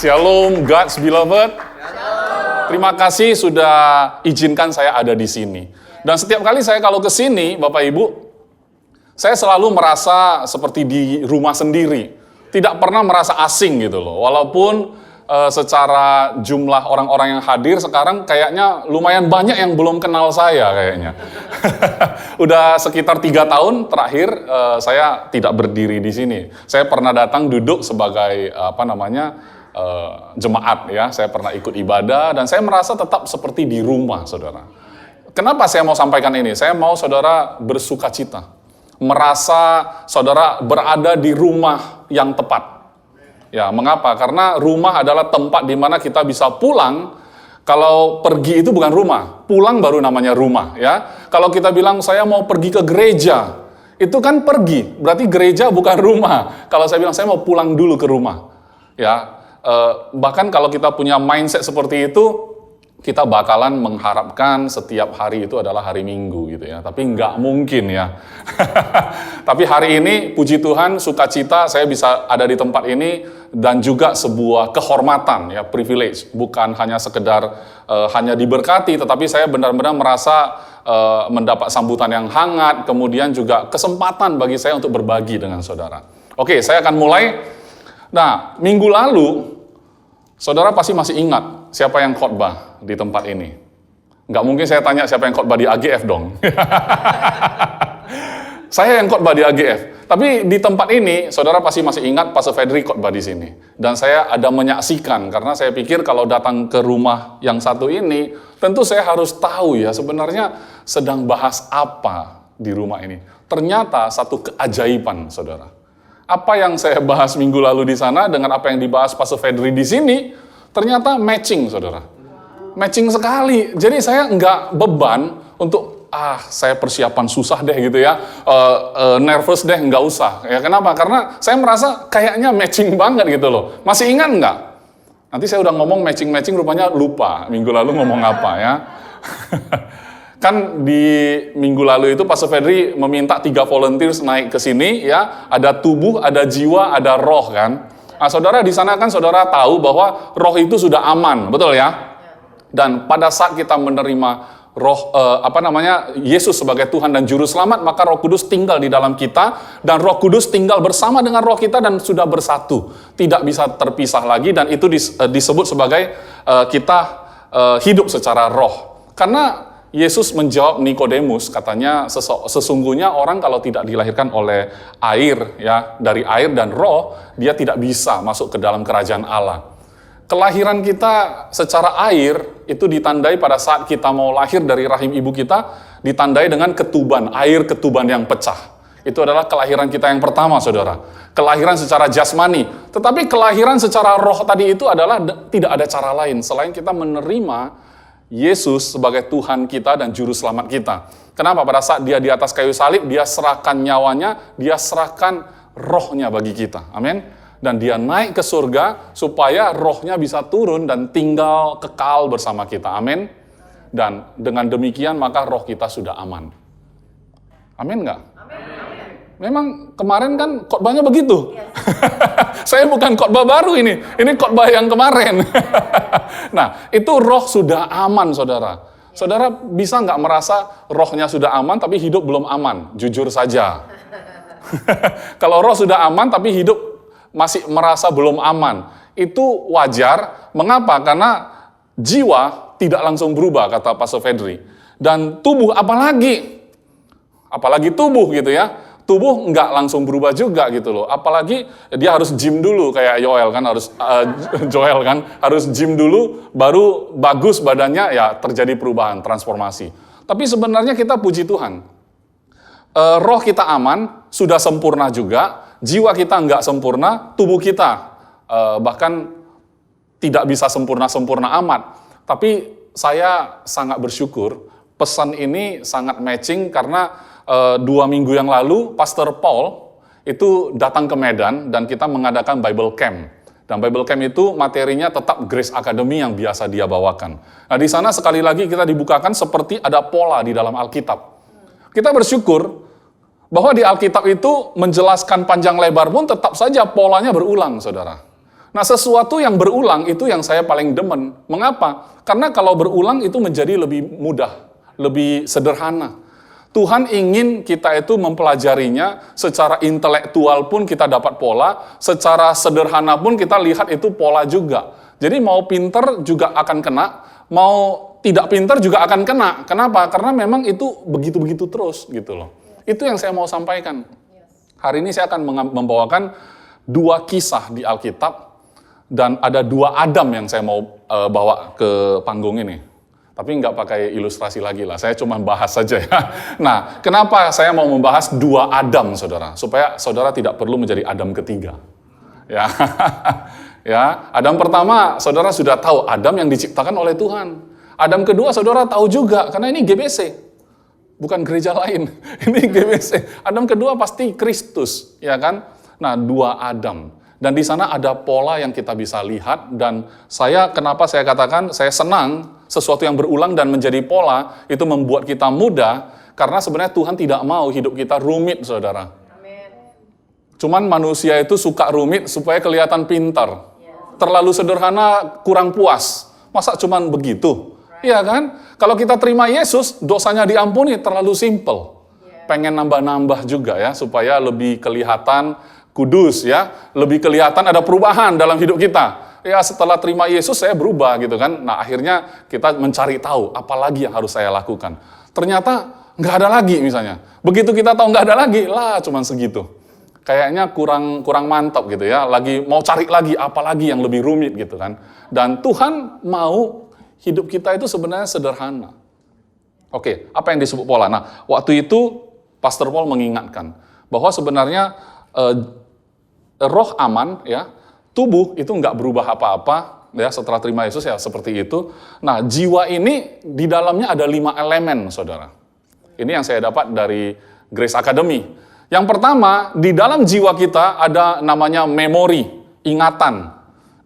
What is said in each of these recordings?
Shalom, God's beloved. Terima kasih sudah izinkan saya ada di sini. Dan setiap kali saya kalau ke sini, Bapak Ibu, saya selalu merasa seperti di rumah sendiri. Tidak pernah merasa asing gitu loh. Walaupun secara jumlah orang-orang yang hadir sekarang kayaknya lumayan banyak yang belum kenal saya kayaknya. Udah sekitar 3 tahun terakhir saya tidak berdiri di sini. Saya pernah datang duduk sebagai jemaat ya. Saya pernah ikut ibadah dan saya merasa tetap seperti di rumah, saudara. Kenapa saya mau sampaikan ini? Saya mau saudara bersuka cita. Merasa saudara berada di rumah yang tepat. Ya, mengapa? Karena rumah adalah tempat di mana kita bisa pulang. Kalau pergi itu bukan rumah, pulang baru namanya rumah, ya. Kalau kita bilang saya mau pergi ke gereja, itu kan pergi, berarti gereja bukan rumah. Kalau saya bilang saya mau pulang dulu ke rumah, ya. Bahkan kalau kita punya mindset seperti itu, kita bakalan mengharapkan setiap hari itu adalah hari Minggu gitu ya. Tapi nggak mungkin ya. Tapi hari ini puji Tuhan, sukacita saya bisa ada di tempat ini dan juga sebuah kehormatan ya, privilege. Bukan hanya sekedar hanya diberkati, tetapi saya benar-benar merasa mendapat sambutan yang hangat, kemudian juga kesempatan bagi saya untuk berbagi dengan saudara. Oke, saya akan mulai. Nah, minggu lalu saudara pasti masih ingat siapa yang khotbah di tempat ini. Nggak mungkin saya tanya siapa yang khotbah di AGF dong. Saya yang khotbah di AGF. Tapi di tempat ini, saudara pasti masih ingat Pastor Fedri khotbah di sini. Dan saya ada menyaksikan, karena saya pikir kalau datang ke rumah yang satu ini, tentu saya harus tahu ya sebenarnya sedang bahas apa di rumah ini. Ternyata satu keajaiban, saudara. Apa yang saya bahas minggu lalu di sana dengan apa yang dibahas Pastor Fedri di sini, ternyata matching, saudara. Matching sekali. Jadi saya nggak beban untuk, saya persiapan susah deh gitu ya, nervous deh, nggak usah. Ya kenapa? Karena saya merasa kayaknya matching banget gitu loh. Masih ingat nggak? Nanti saya udah ngomong matching-matching, rupanya lupa. Minggu lalu ngomong apa ya. Kan di minggu lalu itu Pastor Fedri meminta 3 volunteers naik ke sini ya. Ada tubuh, ada jiwa, ada roh kan. Nah, saudara di sana kan saudara tahu bahwa roh itu sudah aman, betul ya? Dan pada saat kita menerima roh Yesus sebagai Tuhan dan Juru Selamat, maka Roh Kudus tinggal di dalam kita dan Roh Kudus tinggal bersama dengan roh kita dan sudah bersatu, tidak bisa terpisah lagi, dan itu disebut sebagai kita hidup secara roh. Karena Yesus menjawab Nikodemus, katanya sesungguhnya orang kalau tidak dilahirkan oleh air ya, dari air dan roh, dia tidak bisa masuk ke dalam kerajaan Allah. Kelahiran kita secara air itu ditandai pada saat kita mau lahir dari rahim ibu kita, ditandai dengan ketuban, air ketuban yang pecah. Itu adalah kelahiran kita yang pertama, saudara. Kelahiran secara jasmani. Tetapi kelahiran secara roh tadi itu adalah tidak ada cara lain selain kita menerima Yesus sebagai Tuhan kita dan Juru Selamat kita. Kenapa? Pada saat dia di atas kayu salib, dia serahkan nyawanya, dia serahkan rohnya bagi kita. Amin. Dan dia naik ke surga supaya rohnya bisa turun dan tinggal kekal bersama kita. Amin. Dan dengan demikian maka roh kita sudah aman. Amin nggak? Amin. Memang kemarin kan khotbahnya begitu. Yes. Saya bukan khotbah baru ini khotbah yang kemarin. Nah, itu roh sudah aman, saudara. Saudara bisa nggak merasa rohnya sudah aman tapi hidup belum aman? Jujur saja. Kalau roh sudah aman tapi hidup masih merasa belum aman, itu wajar. Mengapa? Karena jiwa tidak langsung berubah, kata Pastor Fedri. Dan tubuh apalagi tubuh gitu ya. Tubuh nggak langsung berubah juga gitu loh. Apalagi dia harus gym dulu kayak Joel kan harus gym dulu baru bagus badannya, ya terjadi perubahan, transformasi. Tapi sebenarnya kita puji Tuhan. Roh kita aman, sudah sempurna juga. Jiwa kita nggak sempurna, tubuh kita bahkan tidak bisa sempurna-sempurna amat. Tapi saya sangat bersyukur, pesan ini sangat matching karena 2 minggu yang lalu, Pastor Paul itu datang ke Medan dan kita mengadakan Bible Camp. Dan Bible Camp itu materinya tetap Grace Academy yang biasa dia bawakan. Nah di sana sekali lagi kita dibukakan seperti ada pola di dalam Alkitab. Kita bersyukur bahwa di Alkitab itu menjelaskan panjang lebar pun tetap saja polanya berulang, saudara. Nah, sesuatu yang berulang itu yang saya paling demen. Mengapa? Karena kalau berulang itu menjadi lebih mudah, lebih sederhana. Tuhan ingin kita itu mempelajarinya secara intelektual pun kita dapat pola, secara sederhana pun kita lihat itu pola juga. Jadi mau pinter juga akan kena, mau tidak pinter juga akan kena. Kenapa? Karena memang itu begitu-begitu terus gitu loh. Itu yang saya mau sampaikan. Hari ini saya akan membawakan 2 kisah di Alkitab, dan ada 2 Adam yang saya mau bawa ke panggung ini. Tapi nggak pakai ilustrasi lagi lah, saya cuma bahas saja ya. Nah, kenapa saya mau membahas 2 Adam, saudara? Supaya saudara tidak perlu menjadi Adam ketiga. Ya, ya. Adam pertama, saudara sudah tahu, Adam yang diciptakan oleh Tuhan. Adam kedua, saudara tahu juga, karena ini GBC. Bukan gereja lain, ini GBC. Adam kedua pasti Kristus, ya kan? Nah, 2 Adam. Dan di sana ada pola yang kita bisa lihat, dan kenapa saya katakan saya senang sesuatu yang berulang dan menjadi pola, itu membuat kita mudah, karena sebenarnya Tuhan tidak mau hidup kita rumit, saudara. Amen. Cuman manusia itu suka rumit supaya kelihatan pintar. Terlalu sederhana, kurang puas. Masa cuman begitu? Iya kan? Kalau kita terima Yesus, dosanya diampuni, terlalu simple. Pengen nambah-nambah juga ya, supaya lebih kelihatan kudus ya, lebih kelihatan ada perubahan dalam hidup kita. Ya setelah terima Yesus saya berubah gitu kan. Nah akhirnya kita mencari tahu apa lagi yang harus saya lakukan. Ternyata nggak ada lagi misalnya. Begitu kita tahu nggak ada lagi, lah cuman segitu. Kayaknya kurang mantap gitu ya. Lagi mau cari lagi apa lagi yang lebih rumit gitu kan. Dan Tuhan mau hidup kita itu sebenarnya sederhana. Oke, apa yang disebut pola? Nah waktu itu Pastor Paul mengingatkan bahwa sebenarnya roh aman ya, tubuh itu nggak berubah apa-apa ya setelah terima Yesus ya seperti itu. Nah, jiwa ini di dalamnya ada 5 elemen, saudara. Ini yang saya dapat dari Grace Academy. Yang pertama, di dalam jiwa kita ada namanya memori, ingatan.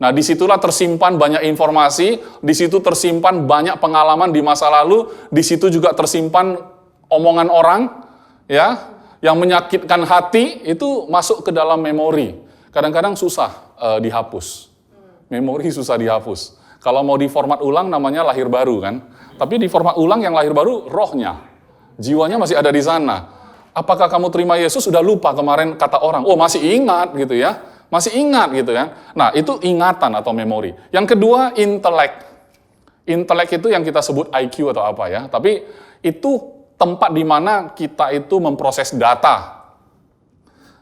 Nah, disitulah tersimpan banyak informasi, di situ tersimpan banyak pengalaman di masa lalu, di situ juga tersimpan omongan orang, ya, yang menyakitkan hati itu masuk ke dalam memori. Kadang-kadang susah dihapus. Memori susah dihapus. Kalau mau diformat ulang namanya lahir baru kan. Tapi di format ulang yang lahir baru rohnya. Jiwanya masih ada di sana. Apakah kamu terima Yesus sudah lupa kemarin kata orang? Oh masih ingat gitu ya. Masih ingat gitu kan. Nah itu ingatan atau memori. Yang kedua intelek. Intelek itu yang kita sebut IQ atau apa ya. Tapi itu tempat di mana kita itu memproses data,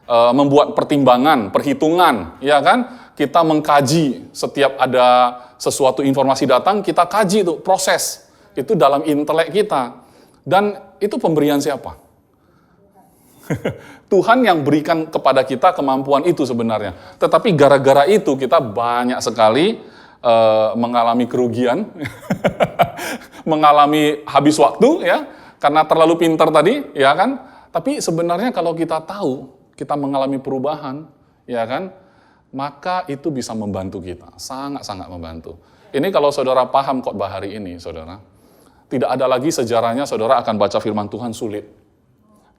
membuat pertimbangan, perhitungan, ya kan? Kita mengkaji setiap ada sesuatu informasi datang, kita kaji itu, proses. Itu dalam intelek kita. Dan itu pemberian siapa? Tuhan yang berikan kepada kita kemampuan itu sebenarnya. Tetapi gara-gara itu kita banyak sekali mengalami kerugian, mengalami habis waktu, ya. Karena terlalu pintar tadi, ya kan? Tapi sebenarnya kalau kita tahu, kita mengalami perubahan, ya kan? Maka itu bisa membantu kita, sangat-sangat membantu. Ini kalau saudara paham khotbah hari ini, saudara, tidak ada lagi sejarahnya saudara akan baca firman Tuhan sulit.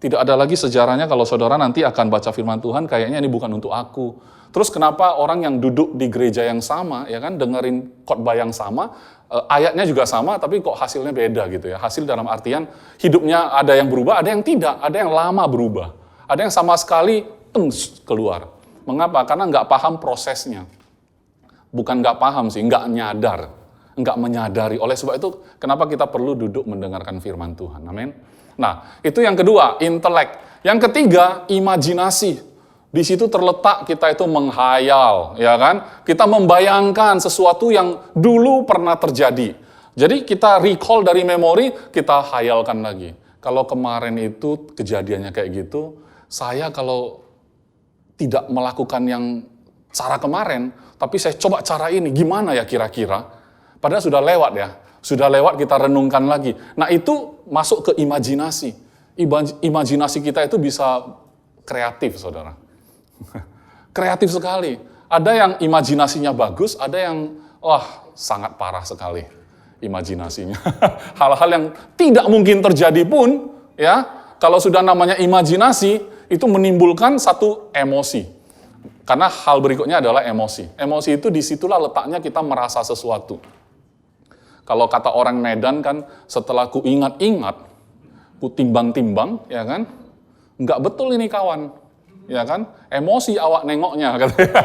Tidak ada lagi sejarahnya kalau saudara nanti akan baca firman Tuhan, kayaknya ini bukan untuk aku. Terus kenapa orang yang duduk di gereja yang sama, ya kan, dengerin khotbah yang sama, ayatnya juga sama, tapi kok hasilnya beda gitu ya. Hasil dalam artian hidupnya ada yang berubah, ada yang tidak, ada yang lama berubah. Ada yang sama sekali keluar. Mengapa? Karena nggak paham prosesnya. Bukan nggak paham sih, nggak nyadar. Nggak menyadari. Oleh sebab itu, kenapa kita perlu duduk mendengarkan firman Tuhan. Amin. Nah, itu yang kedua, intelek. Yang ketiga, imajinasi. Di situ terletak kita itu menghayal, ya kan? Kita membayangkan sesuatu yang dulu pernah terjadi. Jadi kita recall dari memori, kita hayalkan lagi. Kalau kemarin itu kejadiannya kayak gitu, saya kalau tidak melakukan yang cara kemarin, tapi saya coba cara ini, gimana ya kira-kira? Padahal sudah lewat ya, sudah lewat kita renungkan lagi. Nah itu masuk ke imajinasi. Imajinasi kita itu bisa kreatif, saudara. Kreatif sekali. Ada yang imajinasinya bagus, ada yang sangat parah sekali imajinasinya. Hal-hal yang tidak mungkin terjadi pun, ya, kalau sudah namanya imajinasi, itu menimbulkan satu emosi. Karena hal berikutnya adalah emosi. Emosi itu disitulah letaknya kita merasa sesuatu. Kalau kata orang Medan kan, setelah ku ingat-ingat, ku timbang-timbang, ya kan? Nggak betul ini kawan, ya kan? Emosi awak nengoknya, katanya.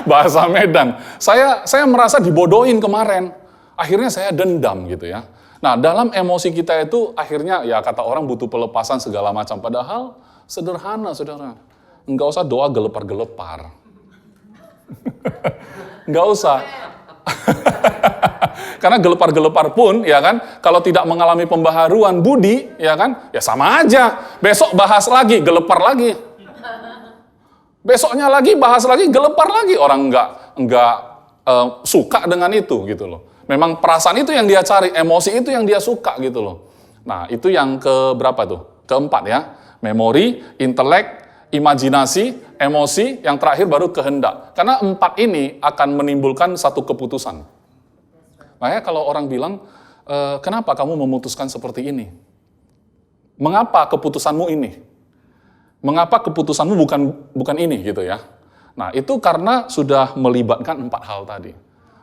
Bahasa Medan. Saya merasa dibodohin kemarin. Akhirnya saya dendam gitu ya. Nah, dalam emosi kita itu akhirnya ya kata orang butuh pelepasan segala macam. Padahal sederhana, saudara. Nggak usah doa gelepar-gelepar. Nggak usah. Karena gelepar-gelepar pun, ya kan, kalau tidak mengalami pembaharuan budi, ya kan, ya sama aja. Besok bahas lagi, gelepar lagi. Besoknya lagi, bahas lagi, gelepar lagi. Orang nggak suka dengan itu, gitu loh. Memang perasaan itu yang dia cari, emosi itu yang dia suka, gitu loh. Nah, itu yang keberapa tuh? Keempat ya. Memori, intelek, imajinasi, emosi, yang terakhir baru kehendak. Karena 4 ini akan menimbulkan satu keputusan. Makanya kalau orang bilang, kenapa kamu memutuskan seperti ini? Mengapa keputusanmu ini? Mengapa keputusanmu bukan ini gitu ya? Nah, itu karena sudah melibatkan 4 hal tadi.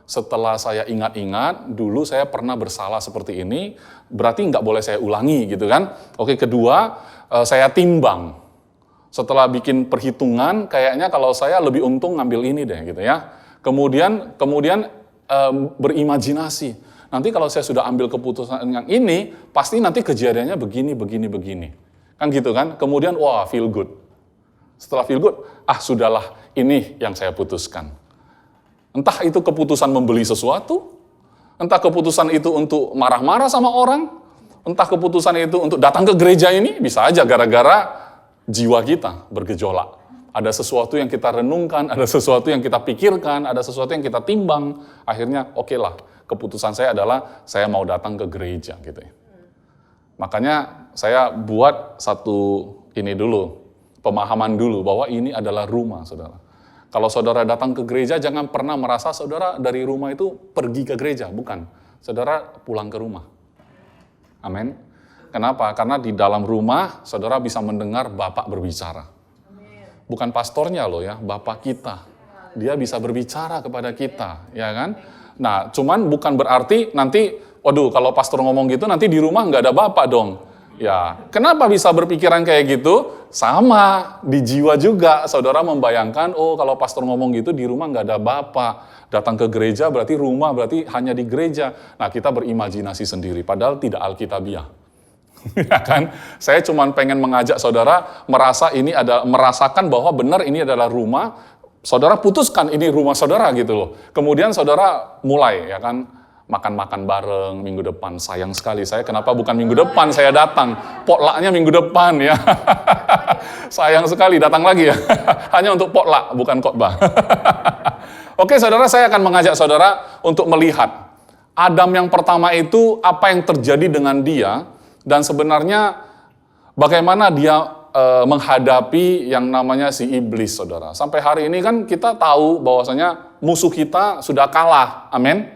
Setelah saya ingat-ingat, dulu saya pernah bersalah seperti ini, berarti nggak boleh saya ulangi gitu kan. Oke, kedua, saya timbang. Setelah bikin perhitungan, kayaknya kalau saya lebih untung ngambil ini deh gitu ya. Kemudian berimajinasi. Nanti kalau saya sudah ambil keputusan yang ini, pasti nanti kejadiannya begini. Kan gitu kan? Kemudian, wah, feel good. Setelah feel good, sudahlah, ini yang saya putuskan. Entah itu keputusan membeli sesuatu, entah keputusan itu untuk marah-marah sama orang, entah keputusan itu untuk datang ke gereja ini, bisa aja gara-gara jiwa kita bergejolak. Ada sesuatu yang kita renungkan, ada sesuatu yang kita pikirkan, ada sesuatu yang kita timbang. Akhirnya, oke lah, keputusan saya adalah saya mau datang ke gereja gitu ya. Makanya saya buat satu ini dulu, pemahaman dulu bahwa ini adalah rumah, saudara. Kalau saudara datang ke gereja, jangan pernah merasa saudara dari rumah itu pergi ke gereja, bukan. Saudara pulang ke rumah. Amin. Kenapa? Karena di dalam rumah, saudara bisa mendengar Bapak berbicara. Bukan pastornya loh ya, Bapak kita. Dia bisa berbicara kepada kita, ya kan? Nah, cuman bukan berarti nanti, waduh, kalau pastor ngomong gitu, nanti di rumah nggak ada Bapak dong. Ya, kenapa bisa berpikiran kayak gitu? Sama, di jiwa juga, saudara membayangkan, oh kalau pastor ngomong gitu, di rumah nggak ada Bapak. Datang ke gereja berarti rumah, berarti hanya di gereja. Nah, kita berimajinasi sendiri, padahal tidak alkitabiah. Ya kan? Saya cuma pengen mengajak saudara merasakan bahwa benar ini adalah rumah. Saudara putuskan ini rumah saudara gitu loh. Kemudian saudara mulai ya kan makan-makan bareng minggu depan. Sayang sekali saya kenapa bukan minggu depan saya datang. Potlucknya minggu depan ya. Sayang sekali datang lagi ya. Hanya untuk potluck bukan khotbah. Oke, saudara, saya akan mengajak saudara untuk melihat Adam yang pertama itu apa yang terjadi dengan dia. Dan sebenarnya bagaimana dia menghadapi yang namanya si iblis, saudara. Sampai hari ini kan kita tahu bahwasanya musuh kita sudah kalah, amin.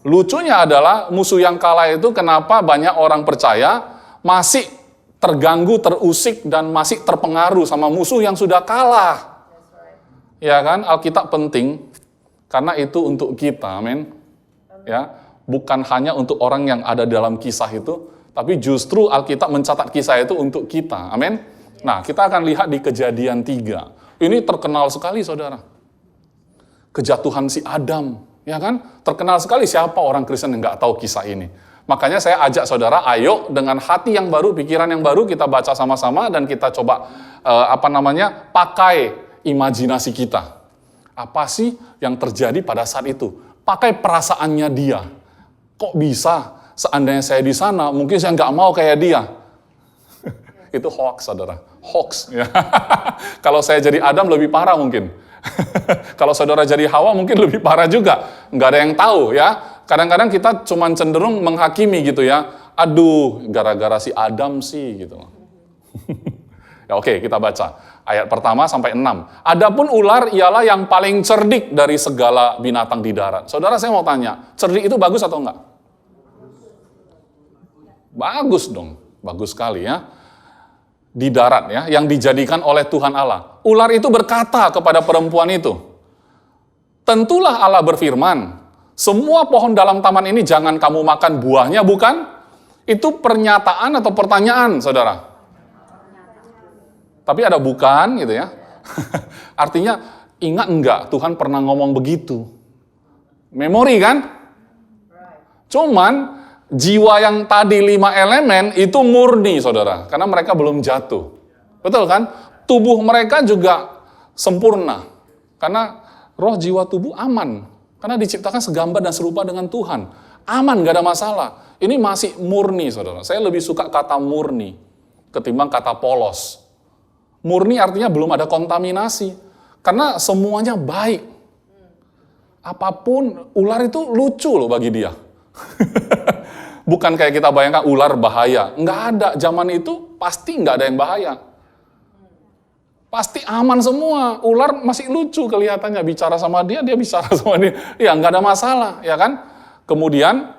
Lucunya adalah musuh yang kalah itu kenapa banyak orang percaya masih terganggu, terusik, dan masih terpengaruh sama musuh yang sudah kalah. Ya kan, Alkitab penting karena itu untuk kita, amin. Ya, bukan hanya untuk orang yang ada dalam kisah itu, tapi justru Alkitab mencatat kisah itu untuk kita. Amin. Nah, kita akan lihat di Kejadian 3. Ini terkenal sekali, saudara. Kejatuhan si Adam. Ya kan? Terkenal sekali, siapa orang Kristen yang nggak tahu kisah ini. Makanya saya ajak saudara, ayo dengan hati yang baru, pikiran yang baru, kita baca sama-sama dan kita coba pakai imajinasi kita. Apa sih yang terjadi pada saat itu? Pakai perasaannya dia. Kok bisa? Seandainya saya di sana, mungkin saya nggak mau kayak dia. Itu hoax, saudara. Hoax. Ya. Kalau saya jadi Adam, lebih parah mungkin. Kalau saudara jadi Hawa, mungkin lebih parah juga. Nggak ada yang tahu, ya. Kadang-kadang kita cuma cenderung menghakimi gitu ya. Aduh, gara-gara si Adam sih, gitu. Ya, oke, kita baca. Ayat pertama sampai 6. Adapun ular ialah yang paling cerdik dari segala binatang di darat. Saudara, saya mau tanya, cerdik itu bagus atau enggak? Bagus dong, bagus sekali ya. di darat ya, yang dijadikan oleh Tuhan Allah. Ular itu berkata kepada perempuan itu, tentulah Allah berfirman, semua pohon dalam taman ini jangan kamu makan buahnya, bukan? Itu pernyataan atau pertanyaan, saudara? Tapi ada bukan gitu ya. Artinya, ingat enggak Tuhan pernah ngomong begitu? Memori kan? Cuman, jiwa yang tadi 5 elemen itu murni, saudara. Karena mereka belum jatuh. Betul kan? Tubuh mereka juga sempurna. Karena roh, jiwa, tubuh aman. Karena diciptakan segambar dan serupa dengan Tuhan. Aman, gak ada masalah. Ini masih murni, saudara. Saya lebih suka kata murni ketimbang kata polos. Murni artinya belum ada kontaminasi. Karena semuanya baik. Apapun, ular itu lucu loh bagi dia. Bukan kayak kita bayangkan ular bahaya. Nggak ada. Zaman itu pasti nggak ada yang bahaya. Pasti aman semua. Ular masih lucu kelihatannya. Bicara sama dia, dia bicara sama dia. Ya nggak ada masalah, ya kan? Kemudian,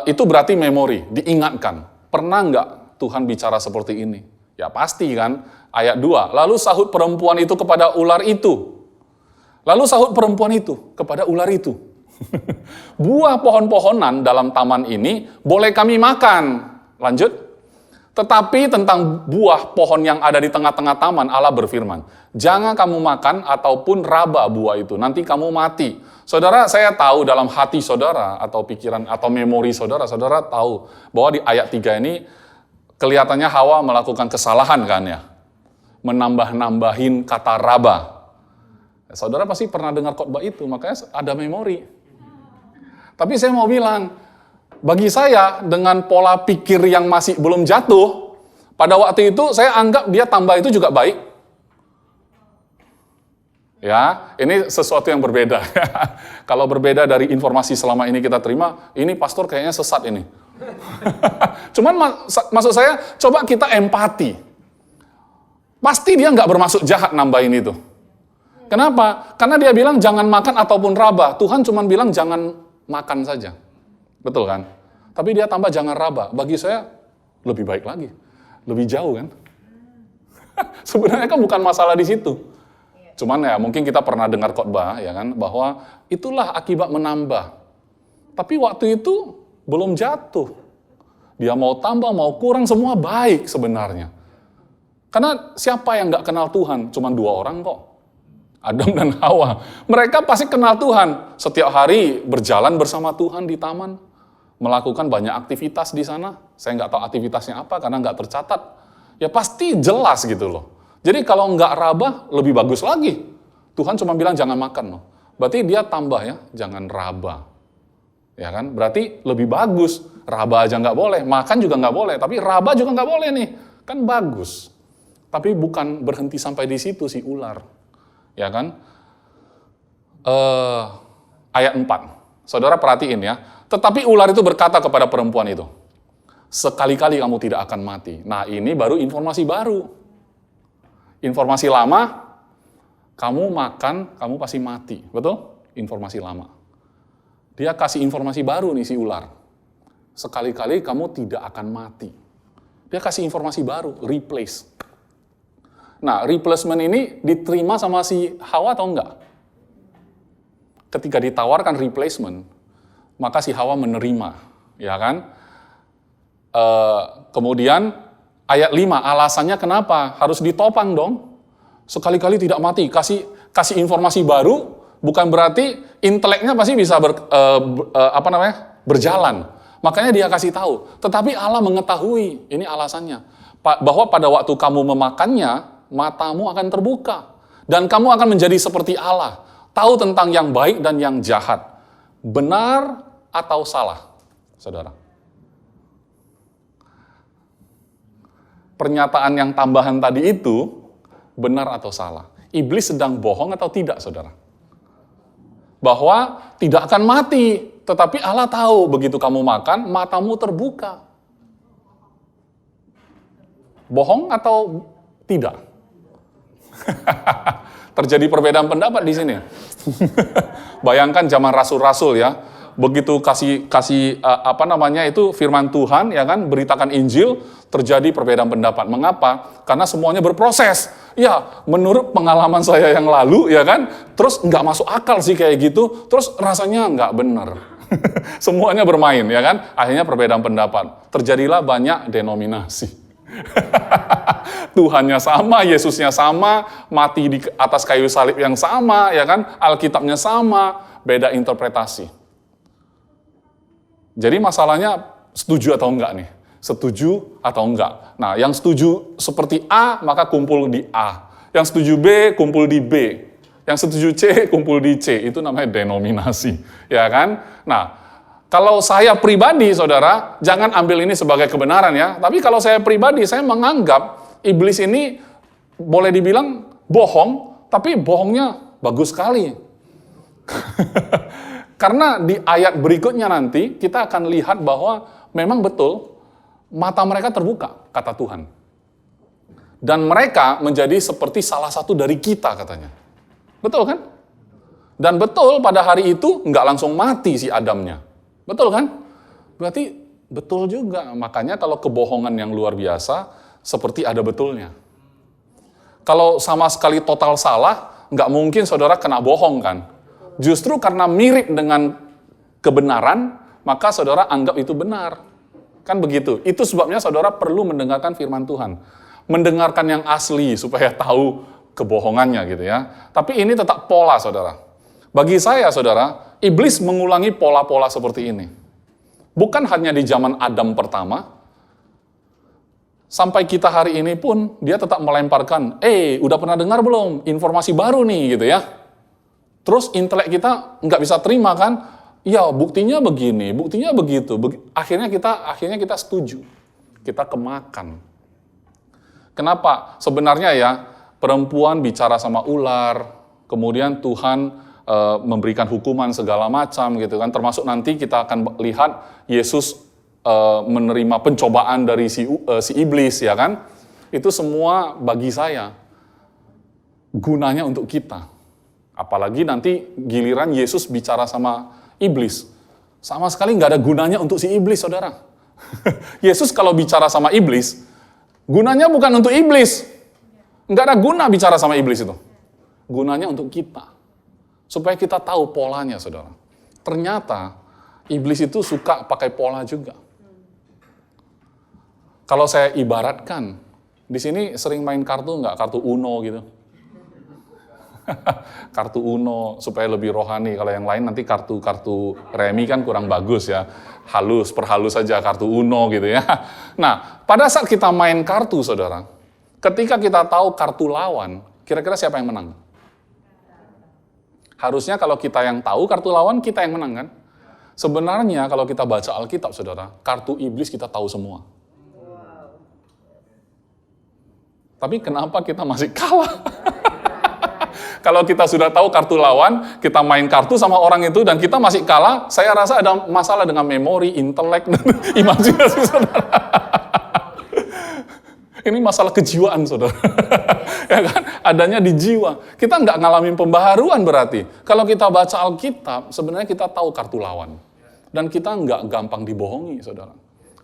itu berarti memori, diingatkan. Pernah nggak Tuhan bicara seperti ini? Ya pasti kan, ayat 2. Lalu sahut perempuan itu kepada ular itu. Lalu sahut perempuan itu kepada ular itu. Buah pohon-pohonan dalam taman ini boleh kami makan. Lanjut. Tetapi tentang buah pohon yang ada di tengah-tengah taman, Allah berfirman, jangan kamu makan ataupun raba buah itu, nanti kamu mati. Saudara, saya tahu dalam hati saudara, atau pikiran, atau memori saudara, saudara tahu bahwa di ayat 3 ini, kelihatannya Hawa melakukan kesalahan kan ya? Menambah-nambahin kata raba. Saudara pasti pernah dengar khotbah itu, makanya ada memori. Tapi saya mau bilang, bagi saya dengan pola pikir yang masih belum jatuh, pada waktu itu saya anggap dia tambah itu juga baik. Ya, ini sesuatu yang berbeda. Kalau berbeda dari informasi selama ini kita terima, ini pastor kayaknya sesat ini. Cuman maksud saya, coba kita empati. Pasti dia nggak bermaksud jahat nambahin itu. Kenapa? Karena dia bilang jangan makan ataupun raba. Tuhan cuma bilang jangan makan saja. Betul kan? Tapi dia tambah jangan raba. Bagi saya lebih baik lagi. Lebih jauh kan? Sebenarnya kan bukan masalah di situ. Cuman ya mungkin kita pernah dengar khotbah ya kan, bahwa itulah akibat menambah. Tapi waktu itu belum jatuh. Dia mau tambah, mau kurang, semua baik sebenarnya. Karena siapa yang nggak kenal Tuhan? Cuman 2 orang kok. Adam dan Hawa. Mereka pasti kenal Tuhan. Setiap hari berjalan bersama Tuhan di taman. Melakukan banyak aktivitas di sana. Saya nggak tahu aktivitasnya apa karena nggak tercatat. Ya pasti jelas gitu loh. Jadi kalau nggak raba, lebih bagus lagi. Tuhan cuma bilang jangan makan loh. Berarti dia tambah ya, jangan raba. Ya kan? Berarti lebih bagus. Raba aja nggak boleh, makan juga nggak boleh. Tapi raba juga nggak boleh nih. Kan bagus. Tapi bukan berhenti sampai di situ si ular. Ya kan? Ayat 4. Saudara perhatiin ya. Tetapi ular itu berkata kepada perempuan itu, sekali-kali kamu tidak akan mati. Nah ini baru informasi baru. Informasi lama, kamu makan, kamu pasti mati. Betul? Informasi lama. Dia kasih informasi baru nih si ular. Sekali-kali kamu tidak akan mati. Dia kasih informasi baru, replace. Nah, replacement ini diterima sama si Hawa atau enggak? Ketika ditawarkan replacement, maka si Hawa menerima, ya kan? Kemudian ayat 5, alasannya kenapa? Harus ditopang dong. Sekali-kali tidak mati, kasih informasi baru, bukan berarti inteleknya pasti bisa berjalan. Makanya dia kasih tahu. Tetapi Allah mengetahui, ini alasannya, bahwa pada waktu kamu memakannya, matamu akan terbuka. Dan kamu akan menjadi seperti Allah. Tahu tentang yang baik dan yang jahat. Benar atau salah, saudara? Pernyataan yang tambahan tadi itu, benar atau salah? Iblis sedang bohong atau tidak, saudara? Bahwa tidak akan mati. Tetapi Allah tahu, begitu kamu makan, matamu terbuka. Bohong atau tidak? Terjadi perbedaan pendapat di sini. Bayangkan zaman rasul-rasul ya. begitu kasih firman Tuhan, ya kan, beritakan Injil, terjadi perbedaan pendapat. Mengapa? Karena semuanya berproses. Ya, menurut pengalaman saya yang lalu, ya kan, terus nggak masuk akal sih kayak gitu, terus rasanya nggak benar. Semuanya bermain, ya kan, akhirnya perbedaan pendapat. Terjadilah banyak denominasi. Tuhannya sama, Yesusnya sama, mati di atas kayu salib yang sama, ya kan, Alkitabnya sama, beda interpretasi. Jadi masalahnya setuju atau enggak nih? Setuju atau enggak? Nah, yang setuju seperti A, maka kumpul di A. Yang setuju B, kumpul di B. Yang setuju C, kumpul di C. Itu namanya denominasi, ya kan? Nah, kalau saya pribadi, saudara, jangan ambil ini sebagai kebenaran ya. Tapi kalau saya pribadi, saya menganggap iblis ini boleh dibilang bohong, tapi bohongnya bagus sekali. Karena di ayat berikutnya nanti, kita akan lihat bahwa memang betul, mata mereka terbuka, kata Tuhan. Dan mereka menjadi seperti salah satu dari kita, katanya. Betul kan? Dan betul pada hari itu, nggak langsung mati si Adamnya. Betul kan? Berarti betul juga. Makanya kalau kebohongan yang luar biasa, seperti ada betulnya. Kalau sama sekali total salah, nggak mungkin saudara kena bohong kan? Justru karena mirip dengan kebenaran, maka saudara anggap itu benar. Kan begitu. Itu sebabnya saudara perlu mendengarkan firman Tuhan. Mendengarkan yang asli supaya tahu kebohongannya gitu ya. Tapi ini tetap pola saudara. Bagi saya saudara, iblis mengulangi pola-pola seperti ini. Bukan hanya di zaman Adam pertama, sampai kita hari ini pun dia tetap melemparkan, udah pernah dengar belum informasi baru nih gitu ya. Terus intelek kita nggak bisa terima kan, ya buktinya begini, buktinya begitu. Akhirnya kita setuju, kita kemakan. Kenapa? Sebenarnya ya, perempuan bicara sama ular, kemudian Tuhan memberikan hukuman segala macam gitu kan, termasuk nanti kita akan lihat Yesus menerima pencobaan dari si iblis ya kan, itu semua bagi saya gunanya untuk kita. Apalagi nanti giliran Yesus bicara sama iblis, sama sekali nggak ada gunanya untuk si iblis saudara. Yesus kalau bicara sama iblis, gunanya bukan untuk iblis, nggak ada guna bicara sama iblis itu, gunanya untuk kita. Supaya kita tahu polanya, saudara. Ternyata, iblis itu suka pakai pola juga. Kalau saya ibaratkan, di sini sering main kartu nggak? Kartu Uno gitu. Kartu Uno, supaya lebih rohani. Kalau yang lain nanti kartu remi kan kurang bagus ya. Halus, perhalus saja kartu Uno gitu ya. Nah, pada saat kita main kartu, saudara, ketika kita tahu kartu lawan, kira-kira siapa yang menang? Harusnya kalau kita yang tahu kartu lawan, kita yang menang kan? Sebenarnya kalau kita baca Alkitab, saudara, kartu iblis kita tahu semua. Tapi kenapa kita masih kalah? Kalau kita sudah tahu kartu lawan, kita main kartu sama orang itu, dan kita masih kalah, saya rasa ada masalah dengan memori, intelek, dan imajinasi, saudara. Ini masalah kejiwaan, saudara. Ya kan? Adanya di jiwa. Kita nggak ngalamin pembaharuan berarti. Kalau kita baca Alkitab, sebenarnya kita tahu kartu lawan. Dan kita nggak gampang dibohongi, saudara.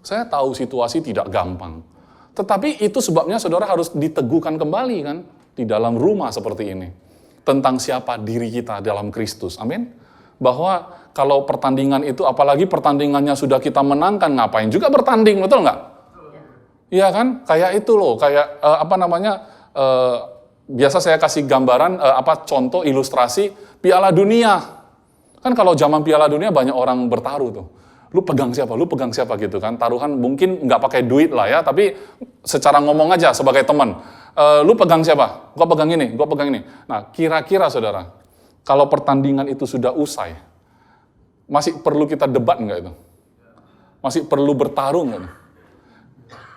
Saya tahu situasi tidak gampang. Tetapi itu sebabnya saudara harus diteguhkan kembali kan, di dalam rumah seperti ini. Tentang siapa diri kita dalam Kristus. Amin. Bahwa kalau pertandingan itu, apalagi pertandingannya sudah kita menangkan, ngapain juga bertanding, betul nggak? Iya kan, kayak itu loh, kayak biasa saya kasih gambaran, contoh ilustrasi Piala Dunia. Kan kalau zaman Piala Dunia banyak orang bertaruh tuh. Lu pegang siapa gitu kan. Taruhan mungkin nggak pakai duit lah ya, tapi secara ngomong aja sebagai teman. Lu pegang siapa? Gua pegang ini. Nah, kira-kira saudara, kalau pertandingan itu sudah usai, masih perlu kita debat nggak itu? Masih perlu bertarung nggak?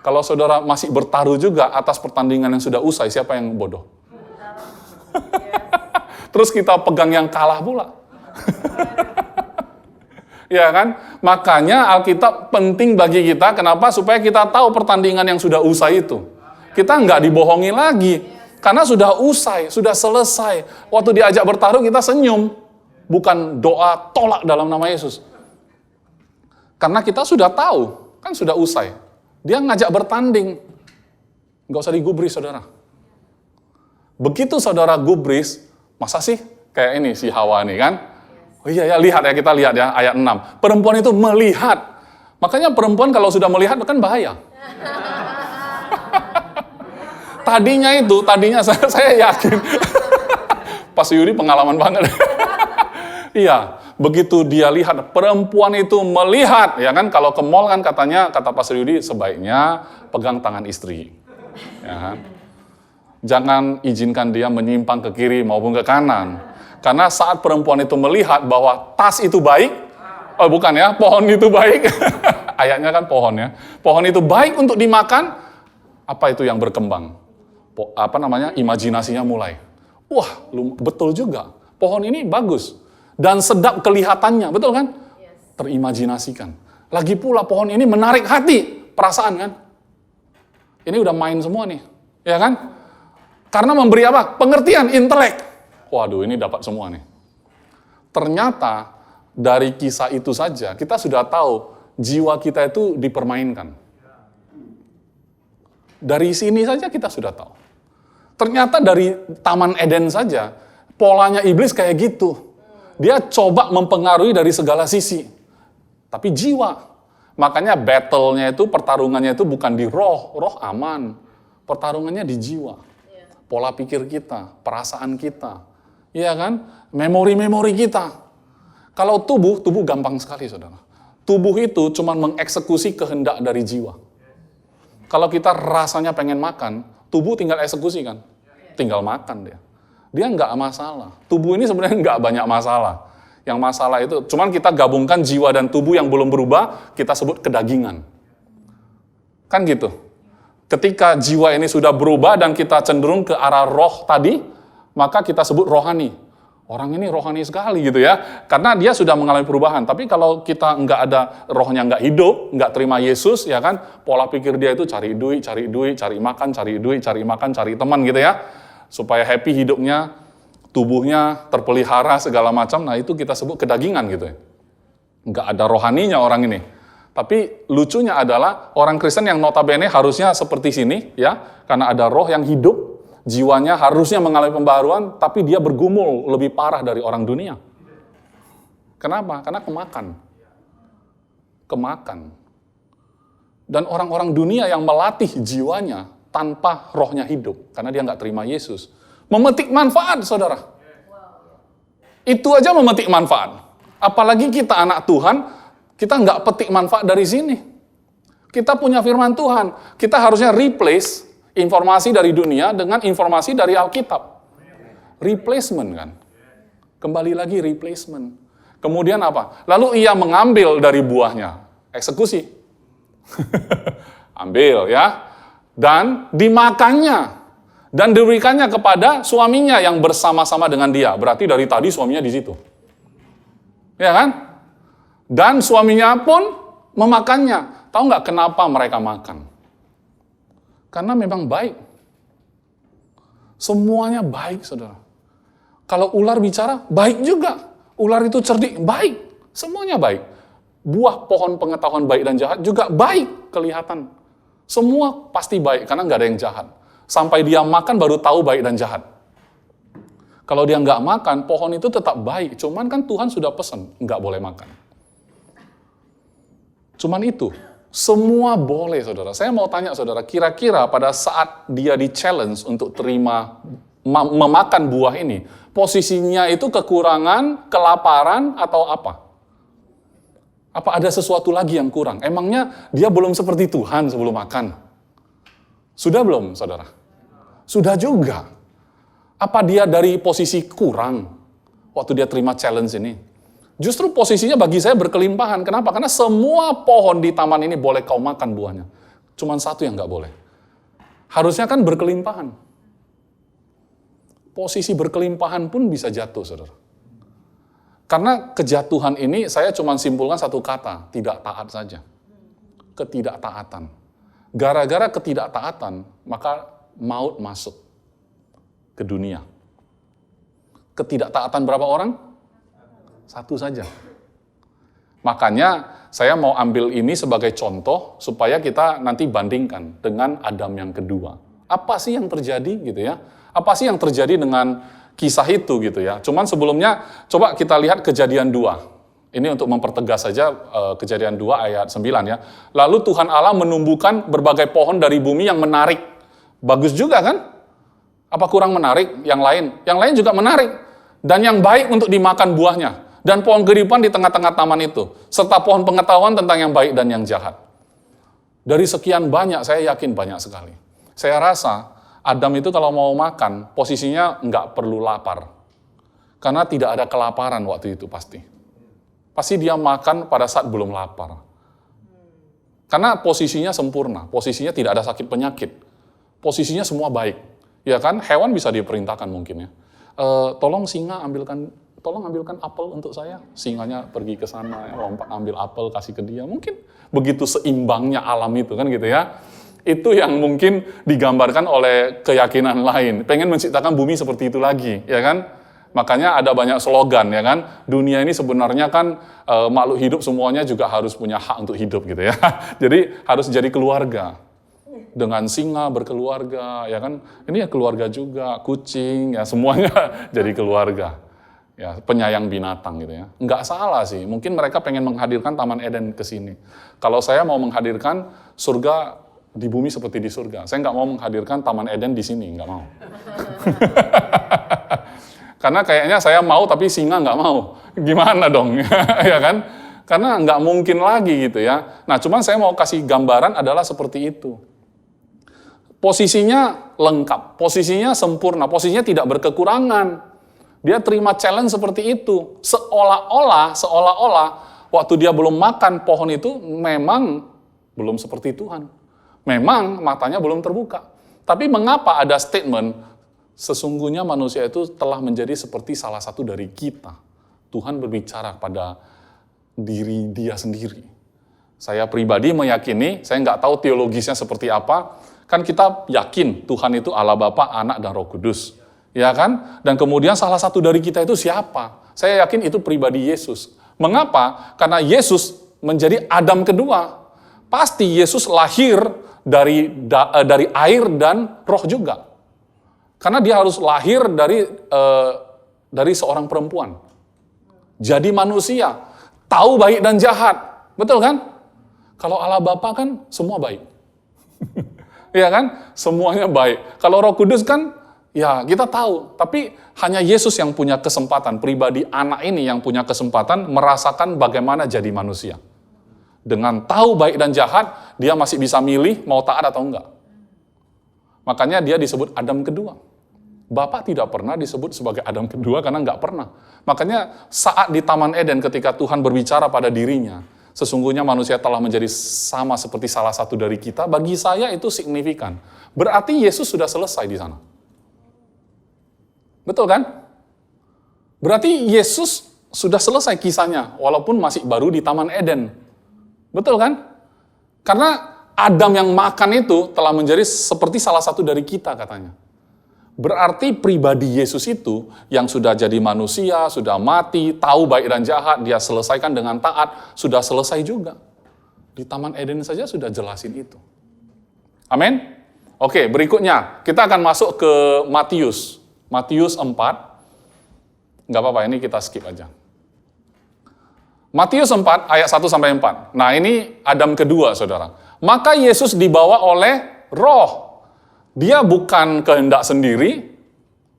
Kalau saudara masih bertaruh juga atas pertandingan yang sudah usai, siapa yang bodoh? Terus kita pegang yang kalah pula. Ya kan? Makanya Alkitab penting bagi kita, kenapa? Supaya kita tahu pertandingan yang sudah usai itu. Kita nggak dibohongi lagi. Karena sudah usai, sudah selesai. Waktu diajak bertaruh kita senyum. Bukan doa tolak dalam nama Yesus. Karena kita sudah tahu, kan sudah usai. Dia ngajak bertanding. Nggak usah digubris, saudara. Begitu saudara gubris, masa sih kayak ini si Hawa nih kan? Oh iya ya, lihat ya, kita lihat ya ayat 6. Perempuan itu melihat. Makanya perempuan kalau sudah melihat kan bahaya. Tadinya saya yakin. Pas Yudi pengalaman banget. Iya, begitu dia lihat, perempuan itu melihat, ya kan, kalau ke mall kan katanya, kata Pastor Yudi, sebaiknya pegang tangan istri. Ya kan? Jangan izinkan dia menyimpang ke kiri maupun ke kanan. Karena saat perempuan itu melihat bahwa tas itu baik, oh bukan ya, pohon itu baik. Ayatnya kan pohon ya. Pohon itu baik untuk dimakan, apa itu yang berkembang? Imajinasinya mulai. Wah, betul juga. Pohon ini bagus. Dan sedap kelihatannya, betul kan? Terimajinasikan. Lagi pula pohon ini menarik hati, perasaan kan? Ini udah main semua nih, ya kan? Karena memberi apa? Pengertian, intelek. Waduh, ini dapat semua nih. Ternyata dari kisah itu saja, kita sudah tahu jiwa kita itu dipermainkan. Dari sini saja kita sudah tahu. Ternyata dari Taman Eden saja, polanya iblis kayak gitu. Dia coba mempengaruhi dari segala sisi. Tapi jiwa. Makanya battle-nya itu, pertarungannya itu bukan di roh. Roh aman. Pertarungannya di jiwa. Pola pikir kita, perasaan kita. Iya kan? Memori-memori kita. Kalau tubuh gampang sekali, saudara. Tubuh itu cuma mengeksekusi kehendak dari jiwa. Kalau kita rasanya pengen makan, tubuh tinggal eksekusi kan? Tinggal makan dia. Dia nggak masalah. Tubuh ini sebenarnya nggak banyak masalah. Yang masalah itu, cuman kita gabungkan jiwa dan tubuh yang belum berubah, kita sebut kedagingan. Kan gitu. Ketika jiwa ini sudah berubah dan kita cenderung ke arah roh tadi, maka kita sebut rohani. Orang ini rohani sekali gitu ya. Karena dia sudah mengalami perubahan. Tapi kalau kita nggak ada rohnya nggak hidup, nggak terima Yesus, ya kan, pola pikir dia itu cari duit, cari makan, cari duit, cari makan, cari teman gitu ya. Supaya happy hidupnya, tubuhnya terpelihara segala macam, nah itu kita sebut kedagingan gitu ya. Nggak ada rohaninya orang ini. Tapi lucunya adalah orang Kristen yang notabene harusnya seperti sini, ya, karena ada roh yang hidup, jiwanya harusnya mengalami pembaharuan, tapi dia bergumul lebih parah dari orang dunia. Kenapa? Karena kemakan. Dan orang-orang dunia yang melatih jiwanya tanpa rohnya hidup, karena dia nggak terima Yesus. Memetik manfaat, saudara. Itu aja memetik manfaat. Apalagi kita anak Tuhan, kita nggak petik manfaat dari sini. Kita punya firman Tuhan. Kita harusnya replace informasi dari dunia dengan informasi dari Alkitab. Replacement kan. Kembali lagi replacement. Kemudian apa? Lalu ia mengambil dari buahnya. Eksekusi. Ambil ya. Dan dimakannya. Dan diberikannya kepada suaminya yang bersama-sama dengan dia. Berarti dari tadi suaminya di situ. Ya kan? Dan suaminya pun memakannya. Tahu nggak kenapa mereka makan? Karena memang baik. Semuanya baik, saudara. Kalau ular bicara, baik juga. Ular itu cerdik, baik. Semuanya baik. Buah pohon pengetahuan baik dan jahat juga baik kelihatan. Semua pasti baik, karena nggak ada yang jahat. Sampai dia makan baru tahu baik dan jahat. Kalau dia nggak makan, pohon itu tetap baik. Cuman kan Tuhan sudah pesan, nggak boleh makan. Cuman itu. Semua boleh, saudara. Saya mau tanya, saudara, kira-kira pada saat dia di-challenge untuk terima, memakan buah ini, posisinya itu kekurangan, kelaparan, atau apa? Apa ada sesuatu lagi yang kurang? Emangnya dia belum seperti Tuhan sebelum makan? Sudah belum, saudara? Sudah juga. Apa dia dari posisi kurang waktu dia terima challenge ini? Justru posisinya bagi saya berkelimpahan. Kenapa? Karena semua pohon di taman ini boleh kau makan buahnya. Cuman satu yang nggak boleh. Harusnya kan berkelimpahan. Posisi berkelimpahan pun bisa jatuh, saudara. Karena kejatuhan ini saya cuma simpulkan satu kata, tidak taat saja. Ketidaktaatan. Gara-gara ketidaktaatan, maka maut masuk ke dunia. Ketidaktaatan berapa orang? Satu saja. Makanya saya mau ambil ini sebagai contoh supaya kita nanti bandingkan dengan Adam yang kedua. Apa sih yang terjadi gitu ya? Apa sih yang terjadi dengan kisah itu gitu ya? Cuman sebelumnya coba kita lihat Kejadian 2. Ini untuk mempertegas saja Kejadian 2 ayat 9 ya. Lalu Tuhan Allah menumbuhkan berbagai pohon dari bumi yang menarik. Bagus juga kan? Apa kurang menarik? Yang lain? Yang lain juga menarik. Dan yang baik untuk dimakan buahnya. Dan pohon kehidupan di tengah-tengah taman itu. Serta pohon pengetahuan tentang yang baik dan yang jahat. Dari sekian banyak, saya yakin banyak sekali. Saya rasa Adam itu kalau mau makan, posisinya nggak perlu lapar. Karena tidak ada kelaparan waktu itu pasti. Pasti dia makan pada saat belum lapar. Karena posisinya sempurna, posisinya tidak ada sakit penyakit. Posisinya semua baik. Ya kan, hewan bisa diperintahkan mungkin ya. Tolong ambilkan apel untuk saya. Singanya pergi ke sana, lompat ambil apel, kasih ke dia. Mungkin begitu seimbangnya alam itu kan gitu ya. Itu yang mungkin digambarkan oleh keyakinan lain. Pengen menciptakan bumi seperti itu lagi, ya kan? Makanya ada banyak slogan, ya kan? Dunia ini sebenarnya kan makhluk hidup semuanya juga harus punya hak untuk hidup gitu ya. Jadi harus jadi keluarga. Dengan singa berkeluarga, ya kan? Ini ya keluarga juga, kucing, ya semuanya jadi keluarga. Ya, penyayang binatang gitu ya. Nggak salah sih, mungkin mereka pengen menghadirkan Taman Eden ke sini. Kalau saya mau menghadirkan surga di bumi seperti di surga. Saya nggak mau menghadirkan Taman Eden di sini, nggak mau. Karena kayaknya saya mau tapi singa nggak mau. Gimana dong? Ya kan? Karena nggak mungkin lagi gitu ya. Nah, cuman saya mau kasih gambaran adalah seperti itu. Posisinya lengkap, posisinya sempurna, posisinya tidak berkekurangan. Dia terima challenge seperti itu. Seolah-olah waktu dia belum makan pohon itu memang belum seperti Tuhan. Memang matanya belum terbuka. Tapi mengapa ada statement sesungguhnya manusia itu telah menjadi seperti salah satu dari kita. Tuhan berbicara pada diri dia sendiri. Saya pribadi meyakini, saya nggak tahu teologisnya seperti apa, kan kita yakin Tuhan itu Allah Bapa, Anak, dan Roh Kudus. Ya kan? Dan kemudian salah satu dari kita itu siapa? Saya yakin itu pribadi Yesus. Mengapa? Karena Yesus menjadi Adam kedua. Pasti Yesus lahir dari air dan roh juga. Karena dia harus lahir dari seorang perempuan. Jadi manusia, tahu baik dan jahat. Betul kan? Kalau Allah Bapa kan semua baik. Iya kan? Semuanya baik. Kalau Roh Kudus kan, ya kita tahu. Tapi hanya Yesus yang punya kesempatan, pribadi anak ini yang punya kesempatan merasakan bagaimana jadi manusia. Dengan tahu baik dan jahat, dia masih bisa milih mau taat atau enggak. Makanya dia disebut Adam kedua. Bapak tidak pernah disebut sebagai Adam kedua karena nggak pernah. Makanya saat di Taman Eden ketika Tuhan berbicara pada dirinya, sesungguhnya manusia telah menjadi sama seperti salah satu dari kita, bagi saya itu signifikan. Berarti Yesus sudah selesai di sana. Betul kan? Berarti Yesus sudah selesai kisahnya, walaupun masih baru di Taman Eden. Betul kan? Karena Adam yang makan itu telah menjadi seperti salah satu dari kita katanya. Berarti pribadi Yesus itu yang sudah jadi manusia, sudah mati, tahu baik dan jahat, dia selesaikan dengan taat, sudah selesai juga. Di Taman Eden saja sudah jelasin itu. Amin? Oke, berikutnya kita akan masuk ke Matius. Matius 4. Nggak apa-apa, ini kita skip aja. Matius 4 ayat 1-4. Nah, ini Adam kedua, saudara. Maka Yesus dibawa oleh Roh. Dia bukan kehendak sendiri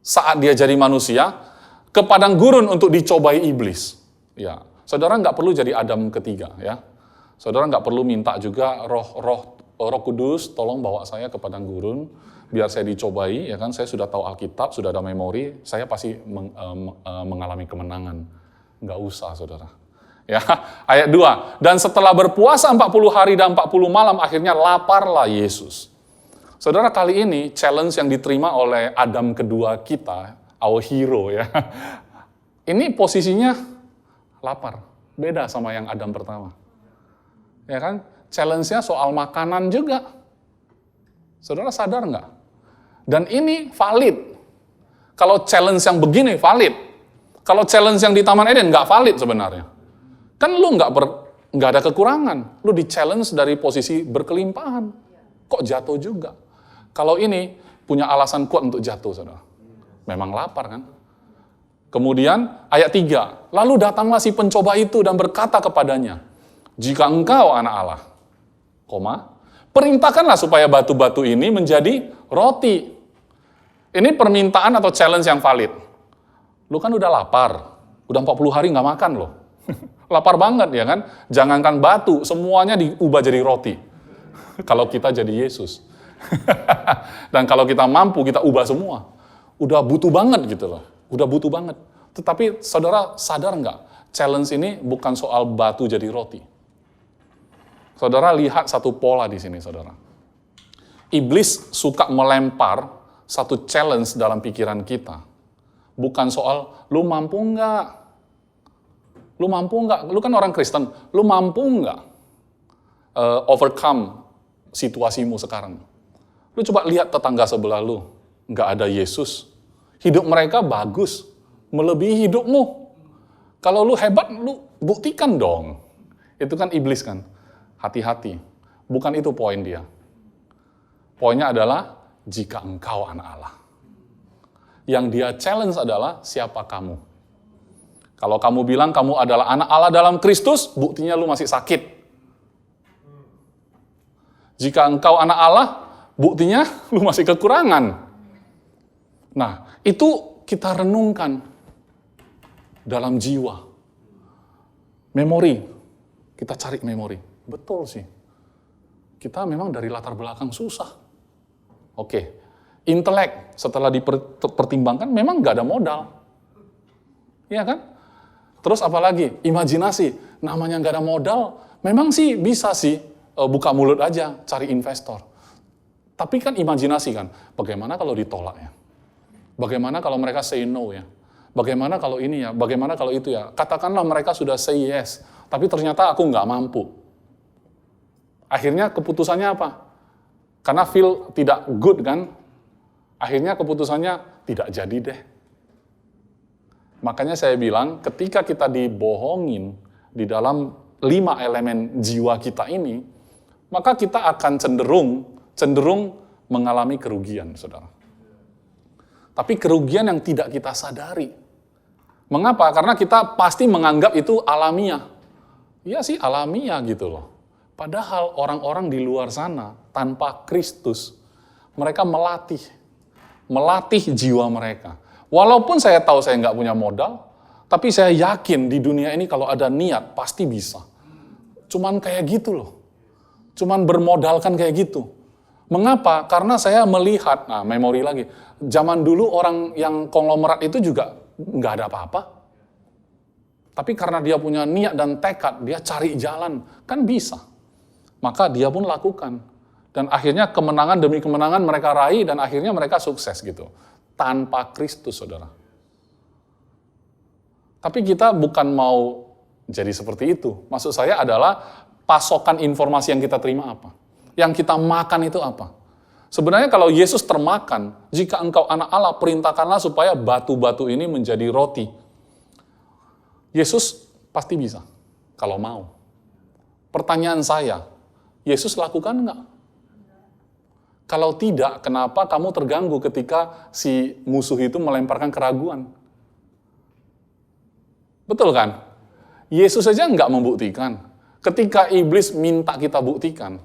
saat dia jadi manusia ke padang gurun untuk dicobai iblis. Ya, saudara nggak perlu jadi Adam ketiga, ya. Saudara nggak perlu minta juga Roh Kudus, tolong bawa saya ke padang gurun biar saya dicobai, ya kan? Saya sudah tahu Alkitab, sudah ada memori, saya pasti mengalami kemenangan. Nggak usah, saudara. Ya, ayat 2. Dan setelah berpuasa 40 hari dan 40 malam, akhirnya laparlah Yesus. Saudara, kali ini challenge yang diterima oleh Adam kedua kita, our hero ya. Ini posisinya lapar, beda sama yang Adam pertama. Ya kan? Challenge-nya soal makanan juga. Saudara sadar nggak? Dan ini valid. Kalau challenge yang begini valid. Kalau challenge yang di Taman Eden nggak valid sebenarnya. Kan lu nggak ada kekurangan. Lu di-challenge dari posisi berkelimpahan. Kok jatuh juga? Kalau ini punya alasan kuat untuk jatuh, saudara. Memang lapar kan? Kemudian ayat 3. Lalu datanglah si pencoba itu dan berkata kepadanya, jika engkau anak Allah, perintahkanlah supaya batu-batu ini menjadi roti. Ini permintaan atau challenge yang valid. Lu kan udah lapar, udah 40 hari nggak makan loh. Lapar banget ya kan? Jangankan batu, semuanya diubah jadi roti. Kalau kita jadi Yesus. Dan kalau kita mampu, kita ubah semua. Udah butuh banget gitu loh. Udah butuh banget. Tetapi saudara sadar nggak? Challenge ini bukan soal batu jadi roti. Saudara lihat satu pola di sini, saudara. Iblis suka melempar satu challenge dalam pikiran kita. Bukan soal, lu mampu nggak? Lu mampu nggak? Lu kan orang Kristen, lu mampu nggak overcome situasimu sekarang? Lu coba lihat tetangga sebelah lu, nggak ada Yesus. Hidup mereka bagus, melebihi hidupmu. Kalau lu hebat, lu buktikan dong. Itu kan iblis kan? Hati-hati. Bukan itu poin dia. Poinnya adalah, jika engkau anak Allah. Yang dia challenge adalah, siapa kamu? Kalau kamu bilang kamu adalah anak Allah dalam Kristus, buktinya lu masih sakit. Jika engkau anak Allah, buktinya lu masih kekurangan. Nah, itu kita renungkan dalam jiwa. Memori. Kita cari memori. Betul sih. Kita memang dari latar belakang susah. Oke. Intelek, setelah dipertimbangkan, memang nggak ada modal. Iya kan? Terus apalagi? Imajinasi. Namanya nggak ada modal, memang sih bisa sih buka mulut aja, cari investor. Tapi kan imajinasi kan, bagaimana kalau ditolak ya? Bagaimana kalau mereka say no ya? Bagaimana kalau ini ya? Bagaimana kalau itu ya? Katakanlah mereka sudah say yes, tapi ternyata aku nggak mampu. Akhirnya keputusannya apa? Karena feel tidak good kan? Akhirnya keputusannya tidak jadi deh. Makanya saya bilang, ketika kita dibohongin di dalam 5 elemen jiwa kita ini, maka kita akan cenderung mengalami kerugian, saudara. Tapi kerugian yang tidak kita sadari. Mengapa? Karena kita pasti menganggap itu alamiah. Iya sih, alamiah gitu loh. Padahal orang-orang di luar sana, tanpa Kristus, mereka melatih jiwa mereka. Walaupun saya tahu saya nggak punya modal, tapi saya yakin di dunia ini kalau ada niat, pasti bisa. Cuman kayak gitu loh. Cuman bermodalkan kayak gitu. Mengapa? Karena saya melihat, memori lagi, zaman dulu orang yang konglomerat itu juga nggak ada apa-apa. Tapi karena dia punya niat dan tekad, dia cari jalan, kan bisa. Maka dia pun lakukan. Dan akhirnya kemenangan demi kemenangan mereka raih, dan akhirnya mereka sukses gitu. Tanpa Kristus, saudara. Tapi kita bukan mau jadi seperti itu. Maksud saya adalah pasokan informasi yang kita terima apa? Yang kita makan itu apa? Sebenarnya kalau Yesus termakan, jika engkau anak Allah, perintahkanlah supaya batu-batu ini menjadi roti. Yesus pasti bisa, kalau mau. Pertanyaan saya, Yesus lakukan enggak? Kalau tidak, kenapa kamu terganggu ketika si musuh itu melemparkan keraguan? Betul kan? Yesus saja enggak membuktikan. Ketika iblis minta kita buktikan,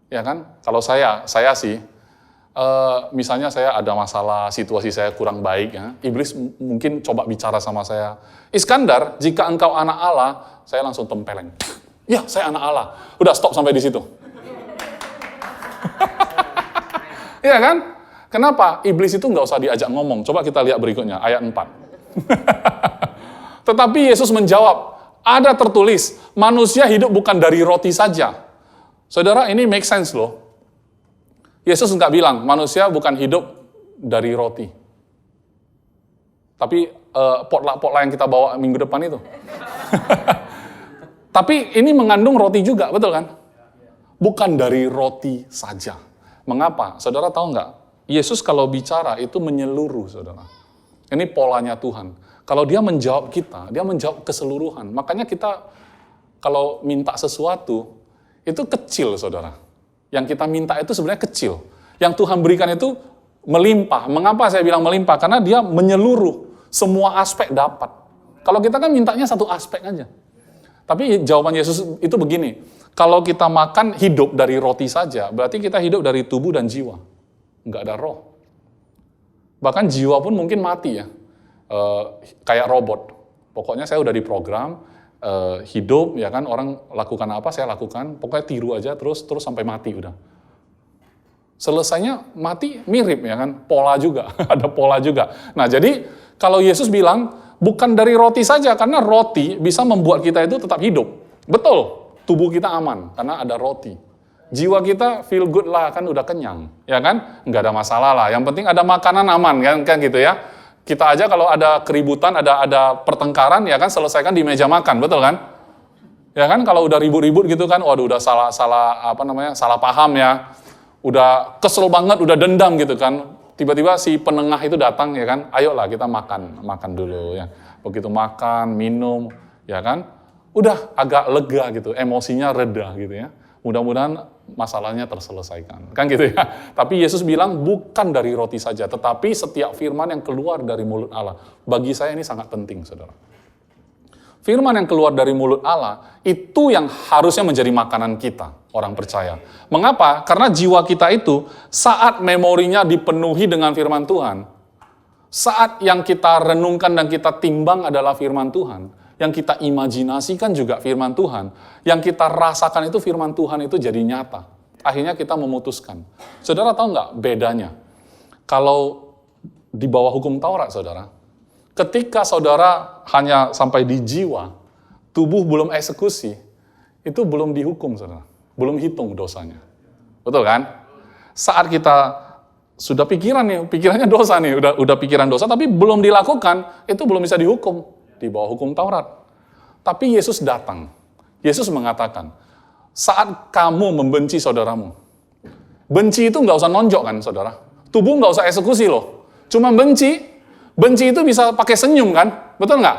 ya kan? Kalau saya sih, misalnya saya ada masalah, situasi saya kurang baik, ya, iblis mungkin coba bicara sama saya. Iskandar, jika engkau anak Allah, saya langsung tempeleng. Ya, saya anak Allah. Udah stop sampai di situ. Iya kan? Kenapa? Iblis itu nggak usah diajak ngomong. Coba kita lihat berikutnya, ayat 4. Tetapi Yesus menjawab, ada tertulis, manusia hidup bukan dari roti saja. Saudara, ini make sense loh. Yesus nggak bilang, manusia bukan hidup dari roti. Tapi potluck yang kita bawa minggu depan itu. Tapi ini mengandung roti juga, betul kan? Bukan dari roti saja. Mengapa? Saudara tahu nggak? Yesus kalau bicara itu menyeluruh, saudara. Ini polanya Tuhan. Kalau dia menjawab kita, dia menjawab keseluruhan. Makanya kita kalau minta sesuatu, itu kecil, saudara. Yang kita minta itu sebenarnya kecil. Yang Tuhan berikan itu melimpah. Mengapa saya bilang melimpah? Karena dia menyeluruh, semua aspek dapat. Kalau kita kan mintanya satu aspek aja. Tapi jawaban Yesus itu begini, kalau kita makan hidup dari roti saja, berarti kita hidup dari tubuh dan jiwa. Nggak ada roh. Bahkan jiwa pun mungkin mati ya, kayak robot. Pokoknya saya udah diprogram, hidup, ya kan, orang lakukan apa, saya lakukan, pokoknya tiru aja, terus sampai mati udah. Selesainya mati mirip, ya kan, pola juga, ada pola juga. Nah, jadi kalau Yesus bilang, bukan dari roti saja, karena roti bisa membuat kita itu tetap hidup. Betul, tubuh kita aman, karena ada roti. Jiwa kita feel good lah, kan udah kenyang, ya kan? Nggak ada masalah lah, yang penting ada makanan aman, kan gitu ya. Kita aja kalau ada keributan, ada pertengkaran, ya kan, selesaikan di meja makan, betul kan? Ya kan, kalau udah ribut-ribut gitu kan, waduh udah salah paham ya. Udah kesel banget, udah dendam gitu kan. Tiba-tiba si penengah itu datang, ya kan, ayolah kita makan dulu ya. Begitu makan, minum, ya kan, udah agak lega gitu, emosinya reda gitu ya. Mudah-mudahan masalahnya terselesaikan, kan gitu ya. Tapi Yesus bilang bukan dari roti saja, tetapi setiap firman yang keluar dari mulut Allah. Bagi saya ini sangat penting, saudara. Firman yang keluar dari mulut Allah, itu yang harusnya menjadi makanan kita, orang percaya. Mengapa? Karena jiwa kita itu, saat memorinya dipenuhi dengan firman Tuhan, saat yang kita renungkan dan kita timbang adalah firman Tuhan, yang kita imajinasikan juga firman Tuhan, yang kita rasakan itu firman Tuhan itu jadi nyata. Akhirnya kita memutuskan. Saudara tahu nggak bedanya? Kalau di bawah hukum Taurat, saudara, ketika saudara hanya sampai di jiwa, tubuh belum eksekusi, itu belum dihukum, saudara. Belum hitung dosanya. Betul kan? Saat kita sudah pikirannya dosa nih, udah pikiran dosa, tapi belum dilakukan, itu belum bisa dihukum di bawah hukum Taurat. Tapi Yesus datang. Yesus mengatakan, saat kamu membenci saudaramu, benci itu nggak usah nonjok kan, saudara. Tubuh nggak usah eksekusi loh. Cuma benci itu bisa pakai senyum kan? Betul nggak?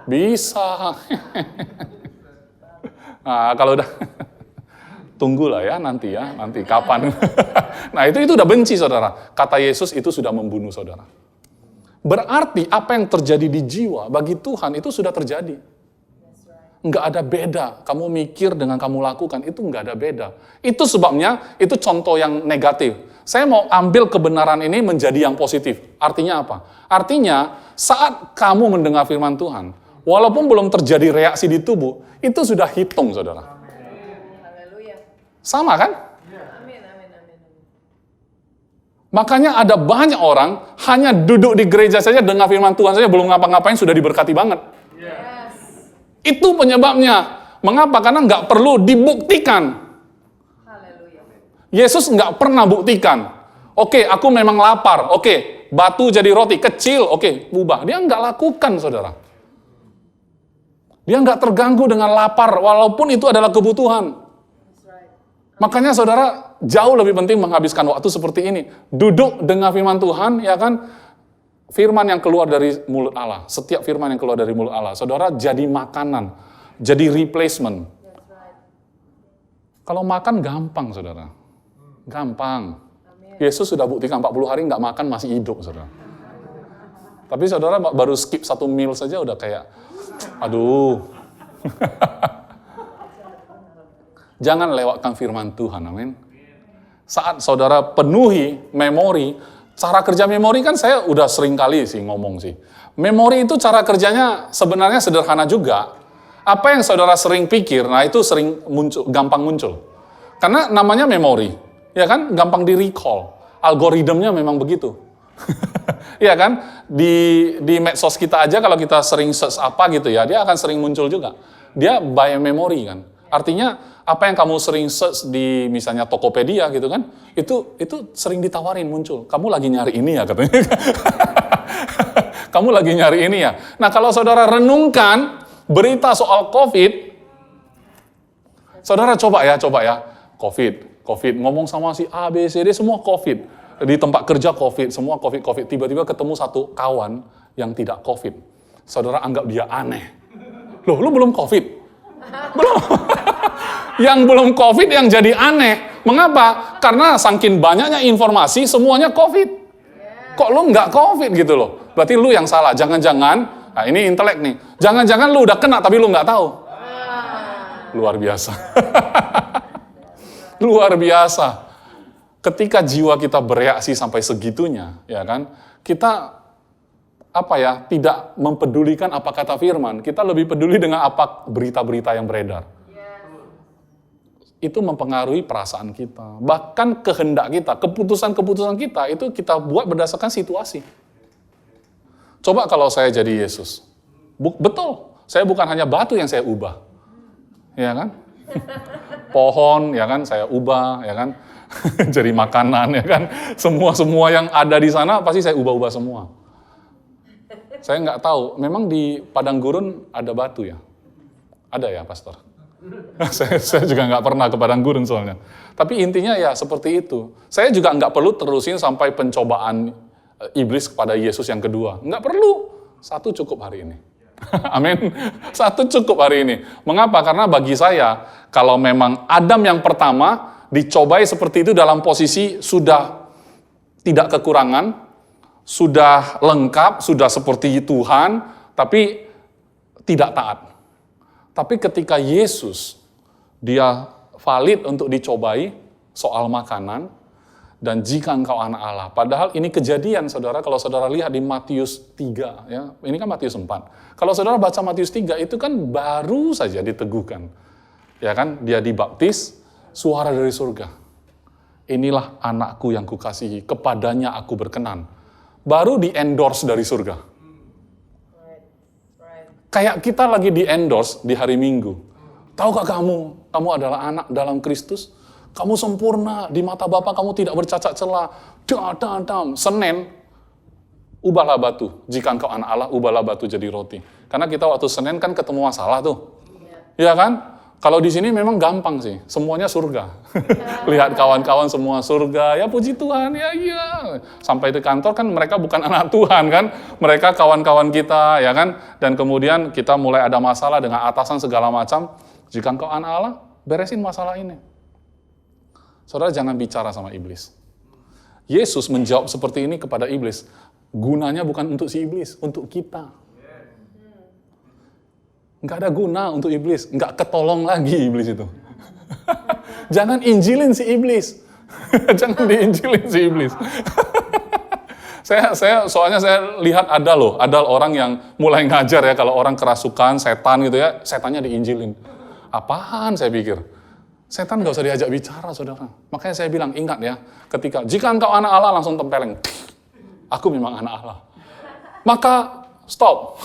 Bisa. Nah, kalau udah tunggulah ya nanti kapan. Nah, itu udah benci, saudara. Kata Yesus itu sudah membunuh saudara. Berarti apa yang terjadi di jiwa bagi Tuhan itu sudah terjadi. Nggak ada beda. Kamu mikir dengan kamu lakukan, itu nggak ada beda. Itu sebabnya, itu contoh yang negatif. Saya mau ambil kebenaran ini menjadi yang positif. Artinya apa? Artinya, saat kamu mendengar firman Tuhan, walaupun belum terjadi reaksi di tubuh, itu sudah hitung, saudara. Sama kan? Makanya ada banyak orang hanya duduk di gereja saja dengar firman Tuhan saja belum ngapa-ngapain sudah diberkati banget. Itu penyebabnya. Mengapa? Karena nggak perlu dibuktikan. Yesus nggak pernah buktikan. Oke, aku memang lapar. Oke, batu jadi roti kecil. Oke, ubah. Dia nggak lakukan, saudara. Dia nggak terganggu dengan lapar, walaupun itu adalah kebutuhan. Makanya, saudara, jauh lebih penting menghabiskan waktu seperti ini. Duduk dengar firman Tuhan, ya kan? Firman yang keluar dari mulut Allah. Setiap firman yang keluar dari mulut Allah. Saudara, jadi makanan. Jadi replacement. Kalau makan gampang, saudara. Gampang. Yesus sudah buktikan 40 hari nggak makan masih hidup, saudara. Tapi saudara baru skip 1 meal saja udah kayak, aduh. Jangan lewatkan firman Tuhan, amin. Saat saudara penuhi memori, cara kerja memori kan saya udah sering kali sih ngomong sih. Memori itu cara kerjanya sebenarnya sederhana juga. Apa yang saudara sering pikir, nah itu sering gampang muncul. Karena namanya memori. Ya kan, gampang di-recall. Algoritmnya memang begitu. Ya kan, di medsos kita aja kalau kita sering search apa gitu ya, dia akan sering muncul juga. Dia by memory kan. Artinya, apa yang kamu sering search di misalnya Tokopedia gitu kan, itu sering ditawarin muncul. Kamu lagi nyari ini ya katanya. Kamu lagi nyari ini ya. Nah, kalau saudara renungkan berita soal COVID, saudara coba ya, COVID, ngomong sama si A, B, C, D, semua COVID. Di tempat kerja COVID, semua COVID. Tiba-tiba ketemu satu kawan yang tidak COVID. Saudara anggap dia aneh. Loh, lu belum COVID? Belum. Yang belum COVID yang jadi aneh. Mengapa? Karena saking banyaknya informasi, semuanya COVID. Kok lu nggak COVID gitu loh? Berarti lu yang salah. Jangan-jangan, nah ini intelek nih. Jangan-jangan lu udah kena tapi lu nggak tahu. Luar biasa. Luar biasa. Ketika jiwa kita bereaksi sampai segitunya, ya kan? Kita tidak mempedulikan apa kata firman. Kita lebih peduli dengan apa berita-berita yang beredar. Itu mempengaruhi perasaan kita. Bahkan kehendak kita, keputusan-keputusan kita, itu kita buat berdasarkan situasi. Coba kalau saya jadi Yesus. Betul, saya bukan hanya batu yang saya ubah. Ya kan? Pohon, ya kan, saya ubah, ya kan? Jadi makanan, ya kan? Semua yang ada di sana pasti saya ubah-ubah semua. Saya nggak tahu, memang di padang gurun ada batu ya? Ada ya, Pastor? saya juga nggak pernah ke padang gurun soalnya. Tapi intinya ya seperti itu. Saya juga nggak perlu terusin sampai pencobaan iblis kepada Yesus yang kedua. Nggak perlu. Satu cukup hari ini. Amin. Satu cukup hari ini. Mengapa? Karena bagi saya, kalau memang Adam yang pertama dicobai seperti itu dalam posisi sudah tidak kekurangan, sudah lengkap, sudah seperti Tuhan, tapi tidak taat. Tapi ketika Yesus, dia valid untuk dicobai soal makanan, dan jika engkau anak Allah. Padahal ini kejadian, saudara, kalau saudara lihat di Matius 3, ya, ini kan Matius 4. Kalau saudara baca Matius 3, itu kan baru saja diteguhkan. Ya kan, dia dibaptis, suara dari surga. Inilah anakku yang kukasihi, kepadanya aku berkenan. Baru di-endorse dari surga. Kayak kita lagi di-endorse di hari Minggu. Tahukah kamu adalah anak dalam Kristus? Kamu sempurna, di mata Bapa kamu tidak bercacat celah. Senin, ubahlah batu. Jika engkau anak Allah, ubahlah batu jadi roti. Karena kita waktu Senin kan ketemu masalah tuh. Iya kan? Kalau di sini memang gampang sih, semuanya surga. Lihat kawan-kawan semua surga, ya puji Tuhan, ya iya. Sampai di kantor kan mereka bukan anak Tuhan kan, mereka kawan-kawan kita, ya kan. Dan kemudian kita mulai ada masalah dengan atasan segala macam. Jika engkau anak Allah, beresin masalah ini. Saudara jangan bicara sama iblis. Yesus menjawab seperti ini kepada iblis. Gunanya bukan untuk si iblis, untuk kita. Nggak ada guna untuk iblis, nggak ketolong lagi iblis itu. Jangan injilin si iblis. Jangan diinjilin si iblis. Soalnya saya lihat ada orang yang mulai ngajar ya, kalau orang kerasukan, setan gitu ya, setannya diinjilin. Apaan saya pikir? Setan nggak usah diajak bicara, saudara. Makanya saya bilang, ingat ya, jika engkau anak Allah, langsung tempeleng. Aku memang anak Allah. Maka stop.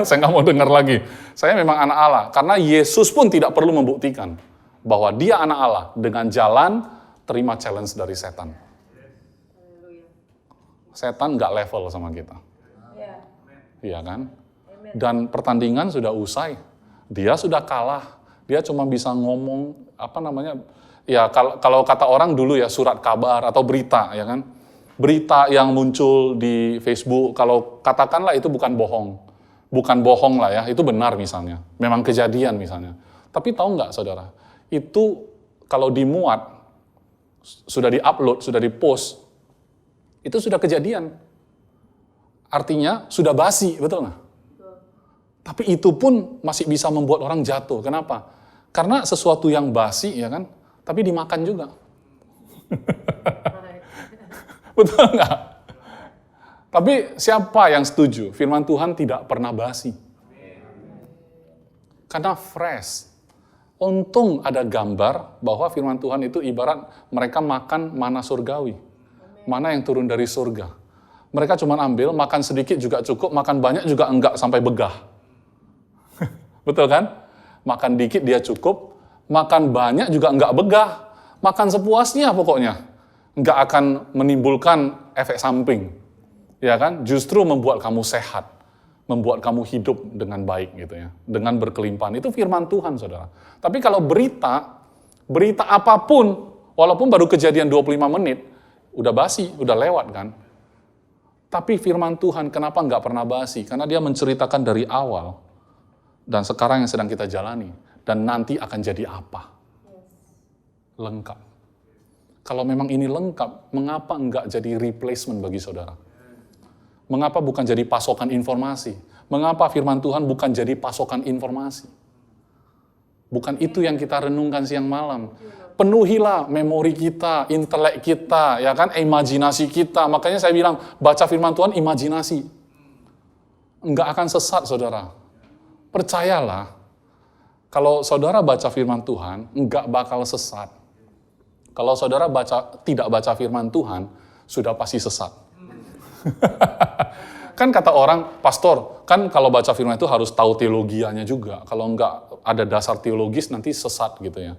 Saya nggak mau dengar lagi. Saya memang anak Allah. Karena Yesus pun tidak perlu membuktikan bahwa dia anak Allah dengan jalan terima challenge dari setan. Setan nggak level sama kita. Iya kan? Dan pertandingan sudah usai. Dia sudah kalah. Dia cuma bisa ngomong, ya kalau kata orang dulu ya, surat kabar atau berita, ya kan? Berita yang muncul di Facebook, kalau katakanlah itu bukan bohong lah ya, itu benar misalnya, memang kejadian misalnya. Tapi tahu nggak saudara, itu kalau dimuat, sudah di-upload, sudah di-post, itu sudah kejadian. Artinya sudah basi, betul nggak? Tapi itu pun masih bisa membuat orang jatuh. Kenapa? Karena sesuatu yang basi, ya kan? Tapi dimakan juga. Betul nggak? Tapi siapa yang setuju? Firman Tuhan tidak pernah basi. Karena fresh. Untung ada gambar bahwa firman Tuhan itu ibarat mereka makan mana surgawi. Mana yang turun dari surga. Mereka cuma ambil, makan sedikit juga cukup, makan banyak juga enggak sampai begah. Betul kan? Makan dikit dia cukup, makan banyak juga enggak begah. Makan sepuasnya pokoknya. Enggak akan menimbulkan efek samping. Ya kan? Justru membuat kamu sehat. Membuat kamu hidup dengan baik gitu ya. Dengan berkelimpahan. Itu firman Tuhan, saudara. Tapi kalau berita apapun, walaupun baru kejadian 25 menit, udah basi, udah lewat kan. Tapi firman Tuhan kenapa enggak pernah basi? Karena dia menceritakan dari awal. Dan sekarang yang sedang kita jalani. Dan nanti akan jadi apa? Lengkap. Kalau memang ini lengkap, mengapa enggak jadi replacement bagi saudara? Mengapa bukan jadi pasokan informasi? Mengapa firman Tuhan bukan jadi pasokan informasi? Bukan itu yang kita renungkan siang malam. Penuhilah memori kita, intelek kita, ya kan, imajinasi kita. Makanya saya bilang, baca firman Tuhan imajinasi. Enggak akan sesat, saudara. Percayalah, kalau saudara baca firman Tuhan, enggak bakal sesat. Kalau saudara tidak baca firman Tuhan, sudah pasti sesat. Kan kata orang, pastor, kan kalau baca firman itu harus tahu teologianya juga. Kalau enggak ada dasar teologis, nanti sesat gitu ya.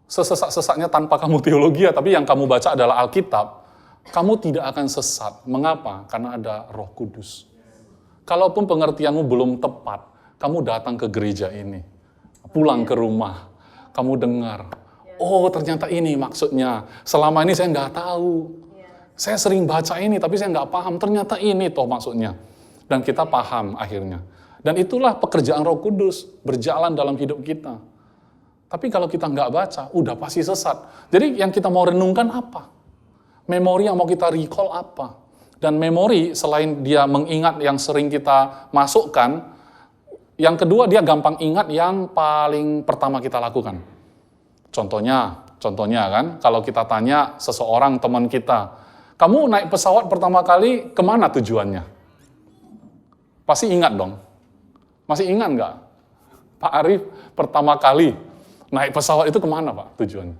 Sesat-sesatnya tanpa kamu teologi, tapi yang kamu baca adalah Alkitab, kamu tidak akan sesat. Mengapa? Karena ada Roh Kudus. Kalaupun pengertianmu belum tepat, kamu datang ke gereja ini, pulang ke rumah, kamu dengar, oh ternyata ini maksudnya. Selama ini saya nggak tahu. Saya sering baca ini, tapi saya nggak paham. Ternyata ini toh maksudnya. Dan kita paham akhirnya. Dan itulah pekerjaan Roh Kudus, berjalan dalam hidup kita. Tapi kalau kita nggak baca, udah pasti sesat. Jadi yang kita mau renungkan apa? Memori yang mau kita recall apa? Dan memori, selain dia mengingat yang sering kita masukkan, yang kedua dia gampang ingat yang paling pertama kita lakukan. Contohnya kan, kalau kita tanya seseorang teman kita, kamu naik pesawat pertama kali kemana tujuannya? Pasti ingat dong. Masih ingat nggak? Pak Arif pertama kali naik pesawat itu kemana Pak tujuannya?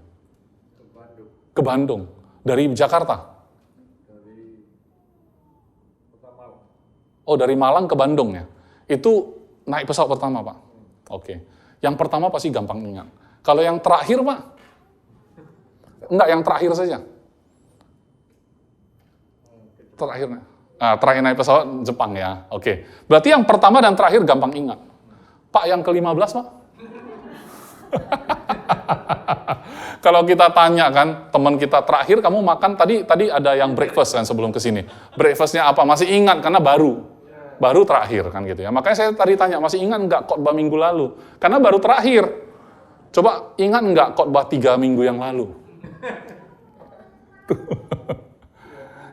Ke Bandung. Ke Bandung. Dari Jakarta? Dari Kota Malang. Oh, dari Malang ke Bandung ya? Itu naik pesawat pertama Pak? Oke. Yang pertama pasti gampang ingat. Kalau yang terakhir Pak? Enggak, yang terakhir saja. Terakhir naik pesawat Jepang ya. Oke. Berarti yang pertama dan terakhir gampang ingat. Pak, yang ke-15 Pak? Kalau kita tanya kan, teman kita terakhir kamu makan tadi ada yang breakfast kan sebelum ke sini. Breakfastnya apa? Masih ingat karena baru terakhir kan gitu ya. Makanya saya tadi tanya, masih ingat nggak khotbah minggu lalu? Karena baru terakhir. Coba ingat nggak khotbah 3 minggu yang lalu?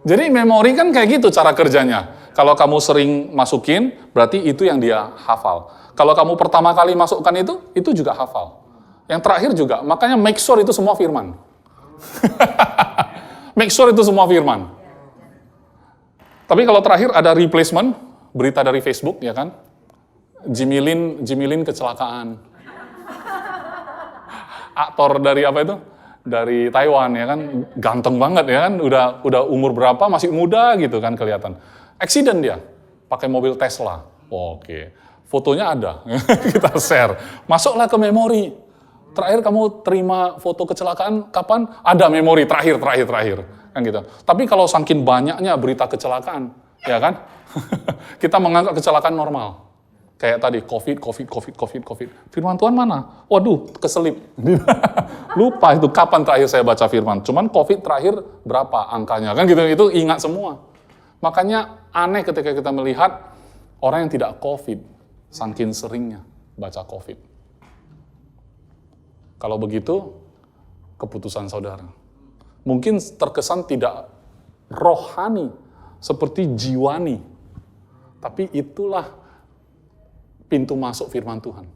Jadi memori kan kayak gitu cara kerjanya. Kalau kamu sering masukin, berarti itu yang dia hafal. Kalau kamu pertama kali masukkan itu juga hafal. Yang terakhir juga, makanya make sure itu semua firman. Make sure itu semua firman. Tapi kalau terakhir ada replacement, berita dari Facebook, ya kan? Jimmy Lin kecelakaan. Aktor dari apa itu? Dari Taiwan ya kan, ganteng banget ya kan, udah umur berapa, masih muda gitu kan kelihatan. Accident dia, pakai mobil Tesla. Oke. Fotonya ada, kita share. Masuklah ke memori. Terakhir kamu terima foto kecelakaan kapan? Ada memori terakhir kan gitu. Tapi kalau saking banyaknya berita kecelakaan, ya kan? Kita menganggap kecelakaan normal. Kayak tadi COVID. Firman Tuhan mana? Waduh, keselip. Lupa itu kapan terakhir saya baca firman. Cuman COVID terakhir berapa angkanya kan gitu. Itu ingat semua. Makanya aneh ketika kita melihat orang yang tidak COVID, saking seringnya baca COVID. Kalau begitu, keputusan saudara. Mungkin terkesan tidak rohani, seperti jiwani. Tapi itulah pintu masuk firman Tuhan.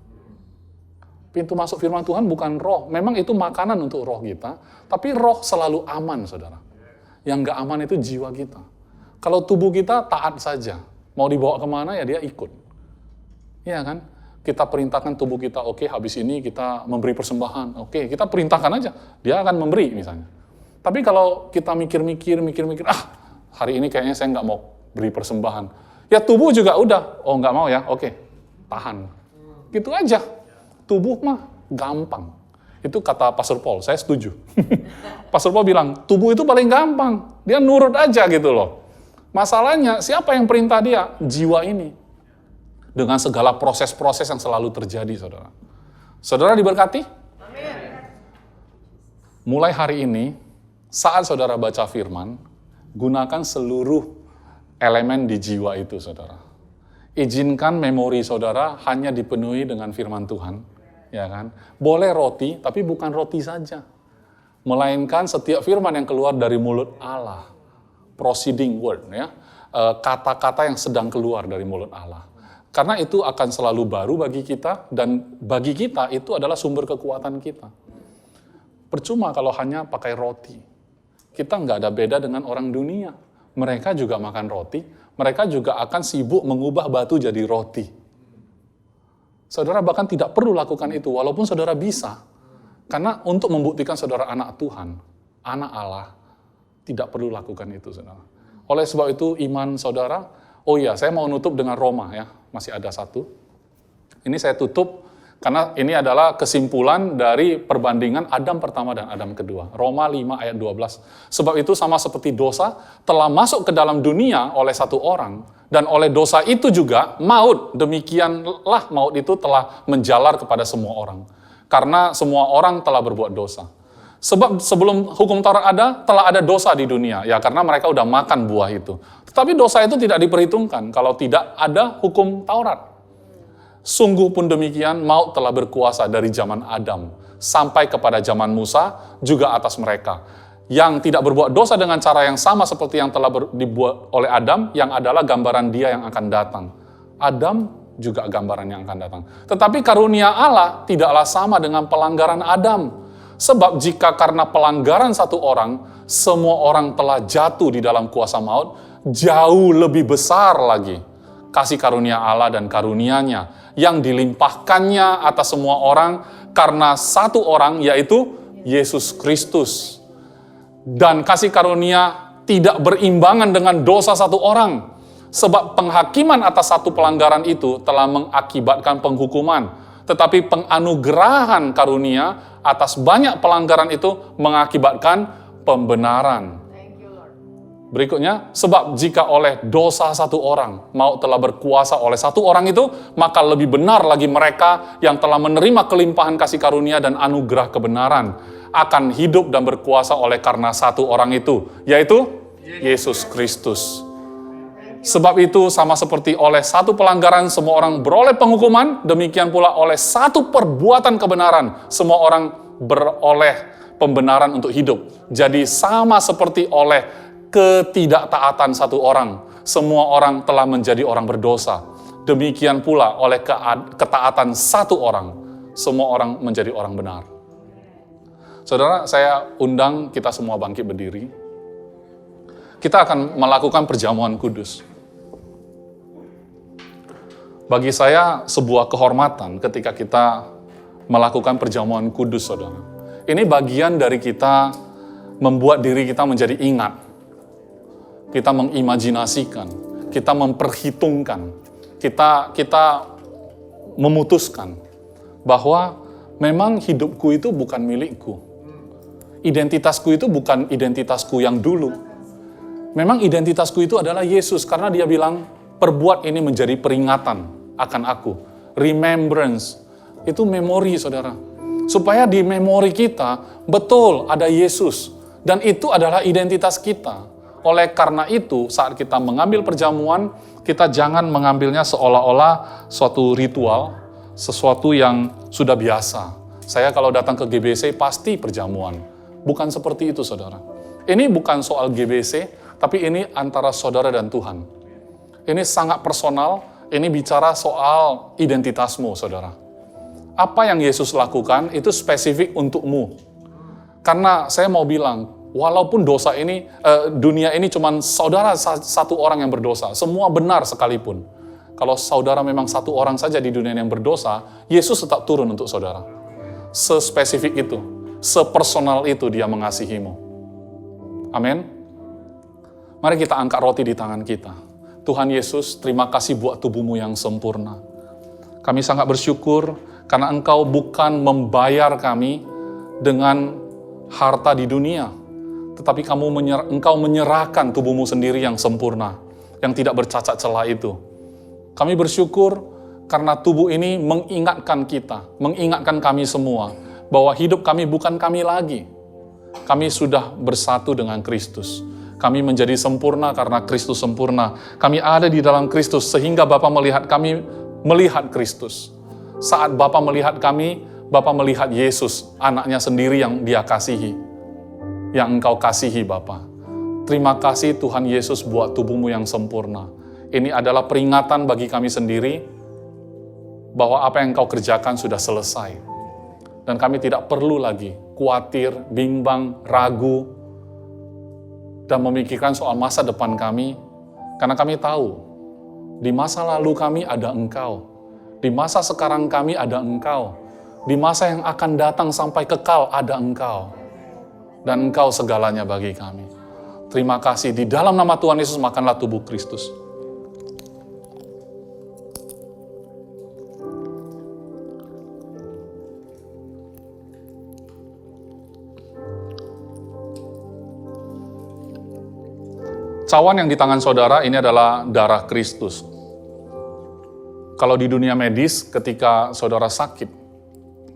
Pintu masuk firman Tuhan bukan roh. Memang itu makanan untuk roh kita, tapi roh selalu aman, saudara. Yang nggak aman itu jiwa kita. Kalau tubuh kita taat saja. Mau dibawa kemana ya dia ikut. Iya kan? Kita perintahkan tubuh kita, oke, habis ini kita memberi persembahan. Oke, kita perintahkan aja. Dia akan memberi misalnya. Tapi kalau kita mikir-mikir, hari ini kayaknya saya nggak mau beri persembahan. Ya tubuh juga udah, nggak mau ya, oke, tahan. Gitu aja. Tubuh mah gampang. Itu kata Pastor Paul, saya setuju. Pastor Paul bilang, tubuh itu paling gampang. Dia nurut aja gitu loh. Masalahnya, siapa yang perintah dia? Jiwa ini. Dengan segala proses-proses yang selalu terjadi, saudara. Saudara diberkati? Amin. Mulai hari ini, saat saudara baca firman, gunakan seluruh elemen di jiwa itu, saudara. Izinkan memori saudara hanya dipenuhi dengan firman Tuhan, ya kan? Boleh roti, tapi bukan roti saja. Melainkan setiap firman yang keluar dari mulut Allah. Proceeding word, ya. Kata-kata yang sedang keluar dari mulut Allah. Karena itu akan selalu baru bagi kita, dan bagi kita itu adalah sumber kekuatan kita. Percuma kalau hanya pakai roti. Kita nggak ada beda dengan orang dunia. Mereka juga makan roti, mereka juga akan sibuk mengubah batu jadi roti. Saudara bahkan tidak perlu lakukan itu, walaupun saudara bisa. Karena untuk membuktikan saudara anak Tuhan, anak Allah, tidak perlu lakukan itu, saudara. Oleh sebab itu, iman saudara, oh iya, saya mau nutup dengan Roma, ya, masih ada satu. Ini saya tutup, karena ini adalah kesimpulan dari perbandingan Adam pertama dan Adam kedua. Roma 5 ayat 12. Sebab itu sama seperti dosa, telah masuk ke dalam dunia oleh satu orang, dan oleh dosa itu juga maut, demikianlah maut itu telah menjalar kepada semua orang. Karena semua orang telah berbuat dosa. Sebab sebelum hukum Taurat ada, telah ada dosa di dunia. Ya, karena mereka udah makan buah itu. Tetapi dosa itu tidak diperhitungkan kalau tidak ada hukum Taurat. Sungguh pun demikian, maut telah berkuasa dari zaman Adam sampai kepada zaman Musa, juga atas mereka. Yang tidak berbuat dosa dengan cara yang sama seperti yang telah dibuat oleh Adam, yang adalah gambaran dia yang akan datang. Adam juga gambaran yang akan datang. Tetapi karunia Allah tidaklah sama dengan pelanggaran Adam. Sebab jika karena pelanggaran satu orang, semua orang telah jatuh di dalam kuasa maut, jauh lebih besar lagi kasih karunia Allah dan karunia-Nya yang dilimpahkannya atas semua orang karena satu orang, yaitu Yesus Kristus. Dan kasih karunia tidak berimbangan dengan dosa satu orang. Sebab penghakiman atas satu pelanggaran itu telah mengakibatkan penghukuman. Tetapi penganugerahan karunia atas banyak pelanggaran itu mengakibatkan pembenaran. Berikutnya, sebab jika oleh dosa satu orang, maut telah berkuasa oleh satu orang itu, maka lebih benar lagi mereka yang telah menerima kelimpahan kasih karunia dan anugerah kebenaran akan hidup dan berkuasa oleh karena satu orang itu, yaitu Yesus Kristus. Sebab itu sama seperti oleh satu pelanggaran semua orang beroleh penghukuman, demikian pula oleh satu perbuatan kebenaran semua orang beroleh pembenaran untuk hidup. Jadi sama seperti oleh ketidaktaatan satu orang, semua orang telah menjadi orang berdosa. Demikian pula oleh ketaatan satu orang, semua orang menjadi orang benar. Saudara, saya undang kita semua bangkit berdiri. Kita akan melakukan perjamuan kudus. Bagi saya sebuah kehormatan ketika kita melakukan perjamuan kudus, saudara. Ini bagian dari kita membuat diri kita menjadi ingat. Kita mengimajinasikan, kita memperhitungkan, kita memutuskan bahwa memang hidupku itu bukan milikku. Identitasku itu bukan identitasku yang dulu. Memang identitasku itu adalah Yesus, karena dia bilang, perbuat ini menjadi peringatan akan aku. Remembrance, itu memori, saudara. Supaya di memori kita, betul ada Yesus. Dan itu adalah identitas kita. Oleh karena itu, saat kita mengambil perjamuan, kita jangan mengambilnya seolah-olah suatu ritual, sesuatu yang sudah biasa. Saya kalau datang ke GBC pasti perjamuan. Bukan seperti itu, saudara. Ini bukan soal GBC, tapi ini antara saudara dan Tuhan. Ini sangat personal, ini bicara soal identitasmu, saudara. Apa yang Yesus lakukan itu spesifik untukmu. Karena saya mau bilang, walaupun dosa ini, dunia ini cuma saudara satu orang yang berdosa, semua benar sekalipun. Kalau saudara memang satu orang saja di dunia yang berdosa, Yesus tetap turun untuk saudara. Sespesifik itu, sepersonal itu dia mengasihimu. Amin. Mari kita angkat roti di tangan kita. Tuhan Yesus, terima kasih buat tubuhmu yang sempurna. Kami sangat bersyukur karena Engkau bukan membayar kami dengan harta di dunia, tetapi Engkau menyerahkan tubuhmu sendiri yang sempurna, yang tidak bercacat celah itu. Kami bersyukur karena tubuh ini mengingatkan kita, mengingatkan kami semua, bahwa hidup kami bukan kami lagi. Kami sudah bersatu dengan Kristus. Kami menjadi sempurna karena Kristus sempurna. Kami ada di dalam Kristus sehingga Bapa melihat kami melihat Kristus. Saat Bapa melihat kami, Bapa melihat Yesus, anaknya sendiri yang Dia kasihi, yang Engkau kasihi Bapa. Terima kasih Tuhan Yesus buat tubuh-Mu yang sempurna. Ini adalah peringatan bagi kami sendiri bahwa apa yang Engkau kerjakan sudah selesai. Dan kami tidak perlu lagi khawatir, bimbang, ragu, dan memikirkan soal masa depan kami, karena kami tahu, di masa lalu kami ada Engkau, di masa sekarang kami ada Engkau, di masa yang akan datang sampai kekal ada Engkau, dan Engkau segalanya bagi kami. Terima kasih, di dalam nama Tuhan Yesus makanlah tubuh Kristus. Cawan yang di tangan saudara ini adalah darah Kristus. Kalau di dunia medis, ketika saudara sakit,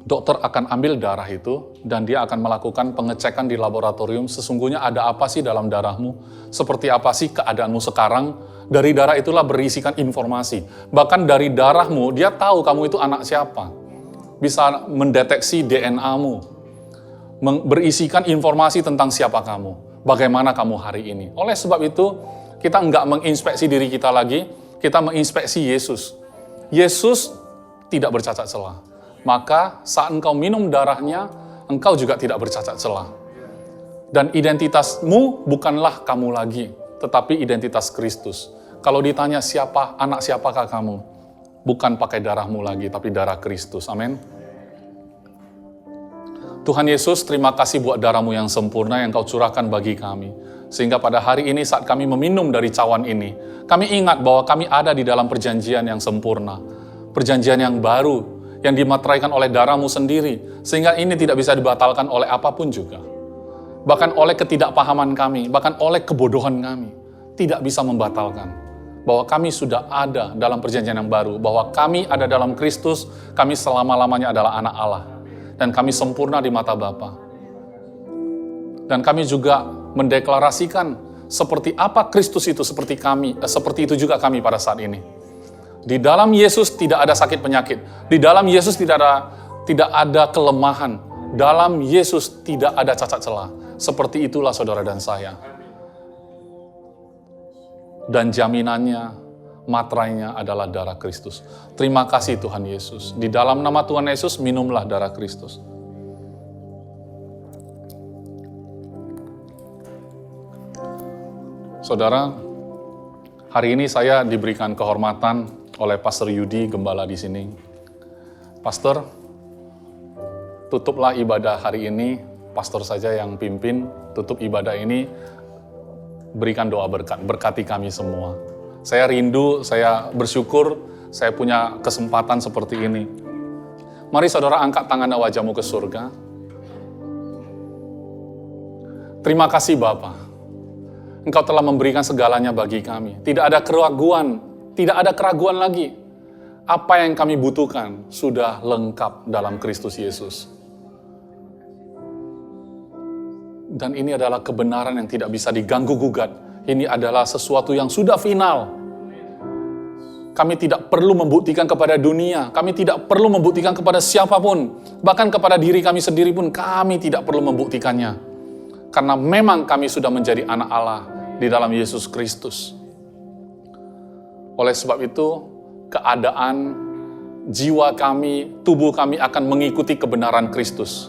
dokter akan ambil darah itu dan dia akan melakukan pengecekan di laboratorium. Sesungguhnya ada apa sih dalam darahmu? Seperti apa sih keadaanmu sekarang? Dari darah itulah berisikan informasi. Bahkan dari darahmu, dia tahu kamu itu anak siapa. Bisa mendeteksi DNA-mu. Berisikan informasi tentang siapa kamu. Bagaimana kamu hari ini. Oleh sebab itu, kita enggak menginspeksi diri kita lagi, kita menginspeksi Yesus. Yesus tidak bercacat celah. Maka saat engkau minum darahnya, engkau juga tidak bercacat celah. Dan identitasmu bukanlah kamu lagi, tetapi identitas Kristus. Kalau ditanya anak siapakah kamu, bukan pakai darahmu lagi, tapi darah Kristus. Amin. Tuhan Yesus, terima kasih buat darah-Mu yang sempurna yang Kau curahkan bagi kami. Sehingga pada hari ini saat kami meminum dari cawan ini, kami ingat bahwa kami ada di dalam perjanjian yang sempurna. Perjanjian yang baru, yang dimateraikan oleh darah-Mu sendiri. Sehingga ini tidak bisa dibatalkan oleh apapun juga. Bahkan oleh ketidakpahaman kami, bahkan oleh kebodohan kami. Tidak bisa membatalkan. Bahwa kami sudah ada dalam perjanjian yang baru. Bahwa kami ada dalam Kristus, kami selama-lamanya adalah anak Allah. Dan kami sempurna di mata Bapa. Dan kami juga mendeklarasikan seperti apa Kristus itu, seperti itu juga kami pada saat ini. Di dalam Yesus tidak ada sakit penyakit. Di dalam Yesus tidak ada kelemahan. Dalam Yesus tidak ada cacat celah. Seperti itulah saudara dan saya. Dan jaminannya, materainya adalah darah Kristus. Terima kasih Tuhan Yesus. Di dalam nama Tuhan Yesus, minumlah darah Kristus. Saudara, hari ini saya diberikan kehormatan oleh Pastor Yudi, gembala di sini. Pastor, tutuplah ibadah hari ini. Pastor saja yang pimpin, tutup ibadah ini. Berikan doa berkat, berkati kami semua. Saya rindu, saya bersyukur, saya punya kesempatan seperti ini. Mari saudara angkat tangan wajahmu ke surga. Terima kasih Bapa. Engkau telah memberikan segalanya bagi kami. Tidak ada keraguan lagi. Apa yang kami butuhkan sudah lengkap dalam Kristus Yesus. Dan ini adalah kebenaran yang tidak bisa diganggu-gugat. Ini adalah sesuatu yang sudah final. Kami tidak perlu membuktikan kepada dunia. Kami tidak perlu membuktikan kepada siapapun. Bahkan kepada diri kami sendiri pun kami tidak perlu membuktikannya. Karena memang kami sudah menjadi anak Allah di dalam Yesus Kristus. Oleh sebab itu, keadaan jiwa kami, tubuh kami akan mengikuti kebenaran Kristus.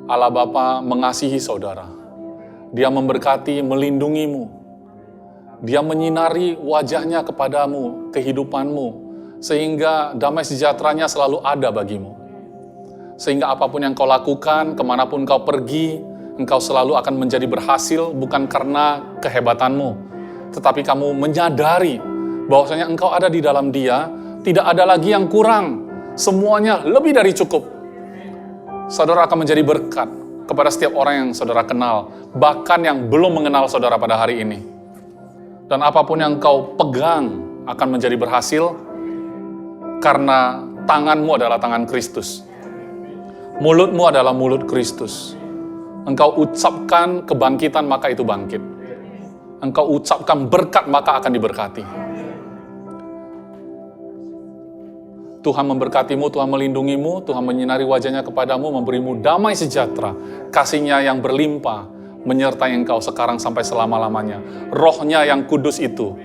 Allah Bapa mengasihi saudara. Dia memberkati, melindungimu. Dia menyinari wajahnya kepadamu, kehidupanmu, sehingga damai sejahteranya selalu ada bagimu. Sehingga apapun yang kau lakukan, kemanapun kau pergi, engkau selalu akan menjadi berhasil, bukan karena kehebatanmu, tetapi kamu menyadari bahwasanya engkau ada di dalam Dia, tidak ada lagi yang kurang, semuanya lebih dari cukup. Saudara akan menjadi berkat kepada setiap orang yang saudara kenal, bahkan yang belum mengenal saudara pada hari ini. Dan apapun yang kau pegang akan menjadi berhasil, karena tanganmu adalah tangan Kristus. Mulutmu adalah mulut Kristus. Engkau ucapkan kebangkitan, maka itu bangkit. Engkau ucapkan berkat, maka akan diberkati. Tuhan memberkatimu, Tuhan melindungimu, Tuhan menyinari wajahnya kepadamu, memberimu damai sejahtera, kasih-Nya yang berlimpah, menyertai engkau sekarang sampai selama-lamanya. Roh-Nya yang kudus itu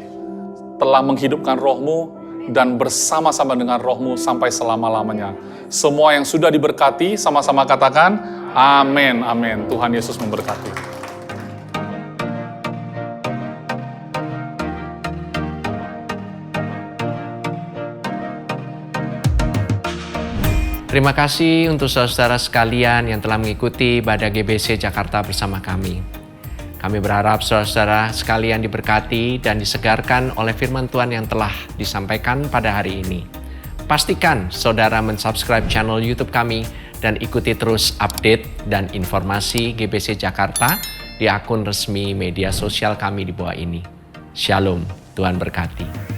telah menghidupkan rohmu dan bersama-sama dengan rohmu sampai selama-lamanya. Semua yang sudah diberkati, sama-sama katakan, amin, amin. Tuhan Yesus memberkati. Terima kasih untuk saudara sekalian yang telah mengikuti ibadah GBC Jakarta bersama kami. Kami berharap saudara sekalian diberkati dan disegarkan oleh firman Tuhan yang telah disampaikan pada hari ini. Pastikan saudara mensubscribe channel YouTube kami dan ikuti terus update dan informasi GBC Jakarta di akun resmi media sosial kami di bawah ini. Shalom, Tuhan berkati.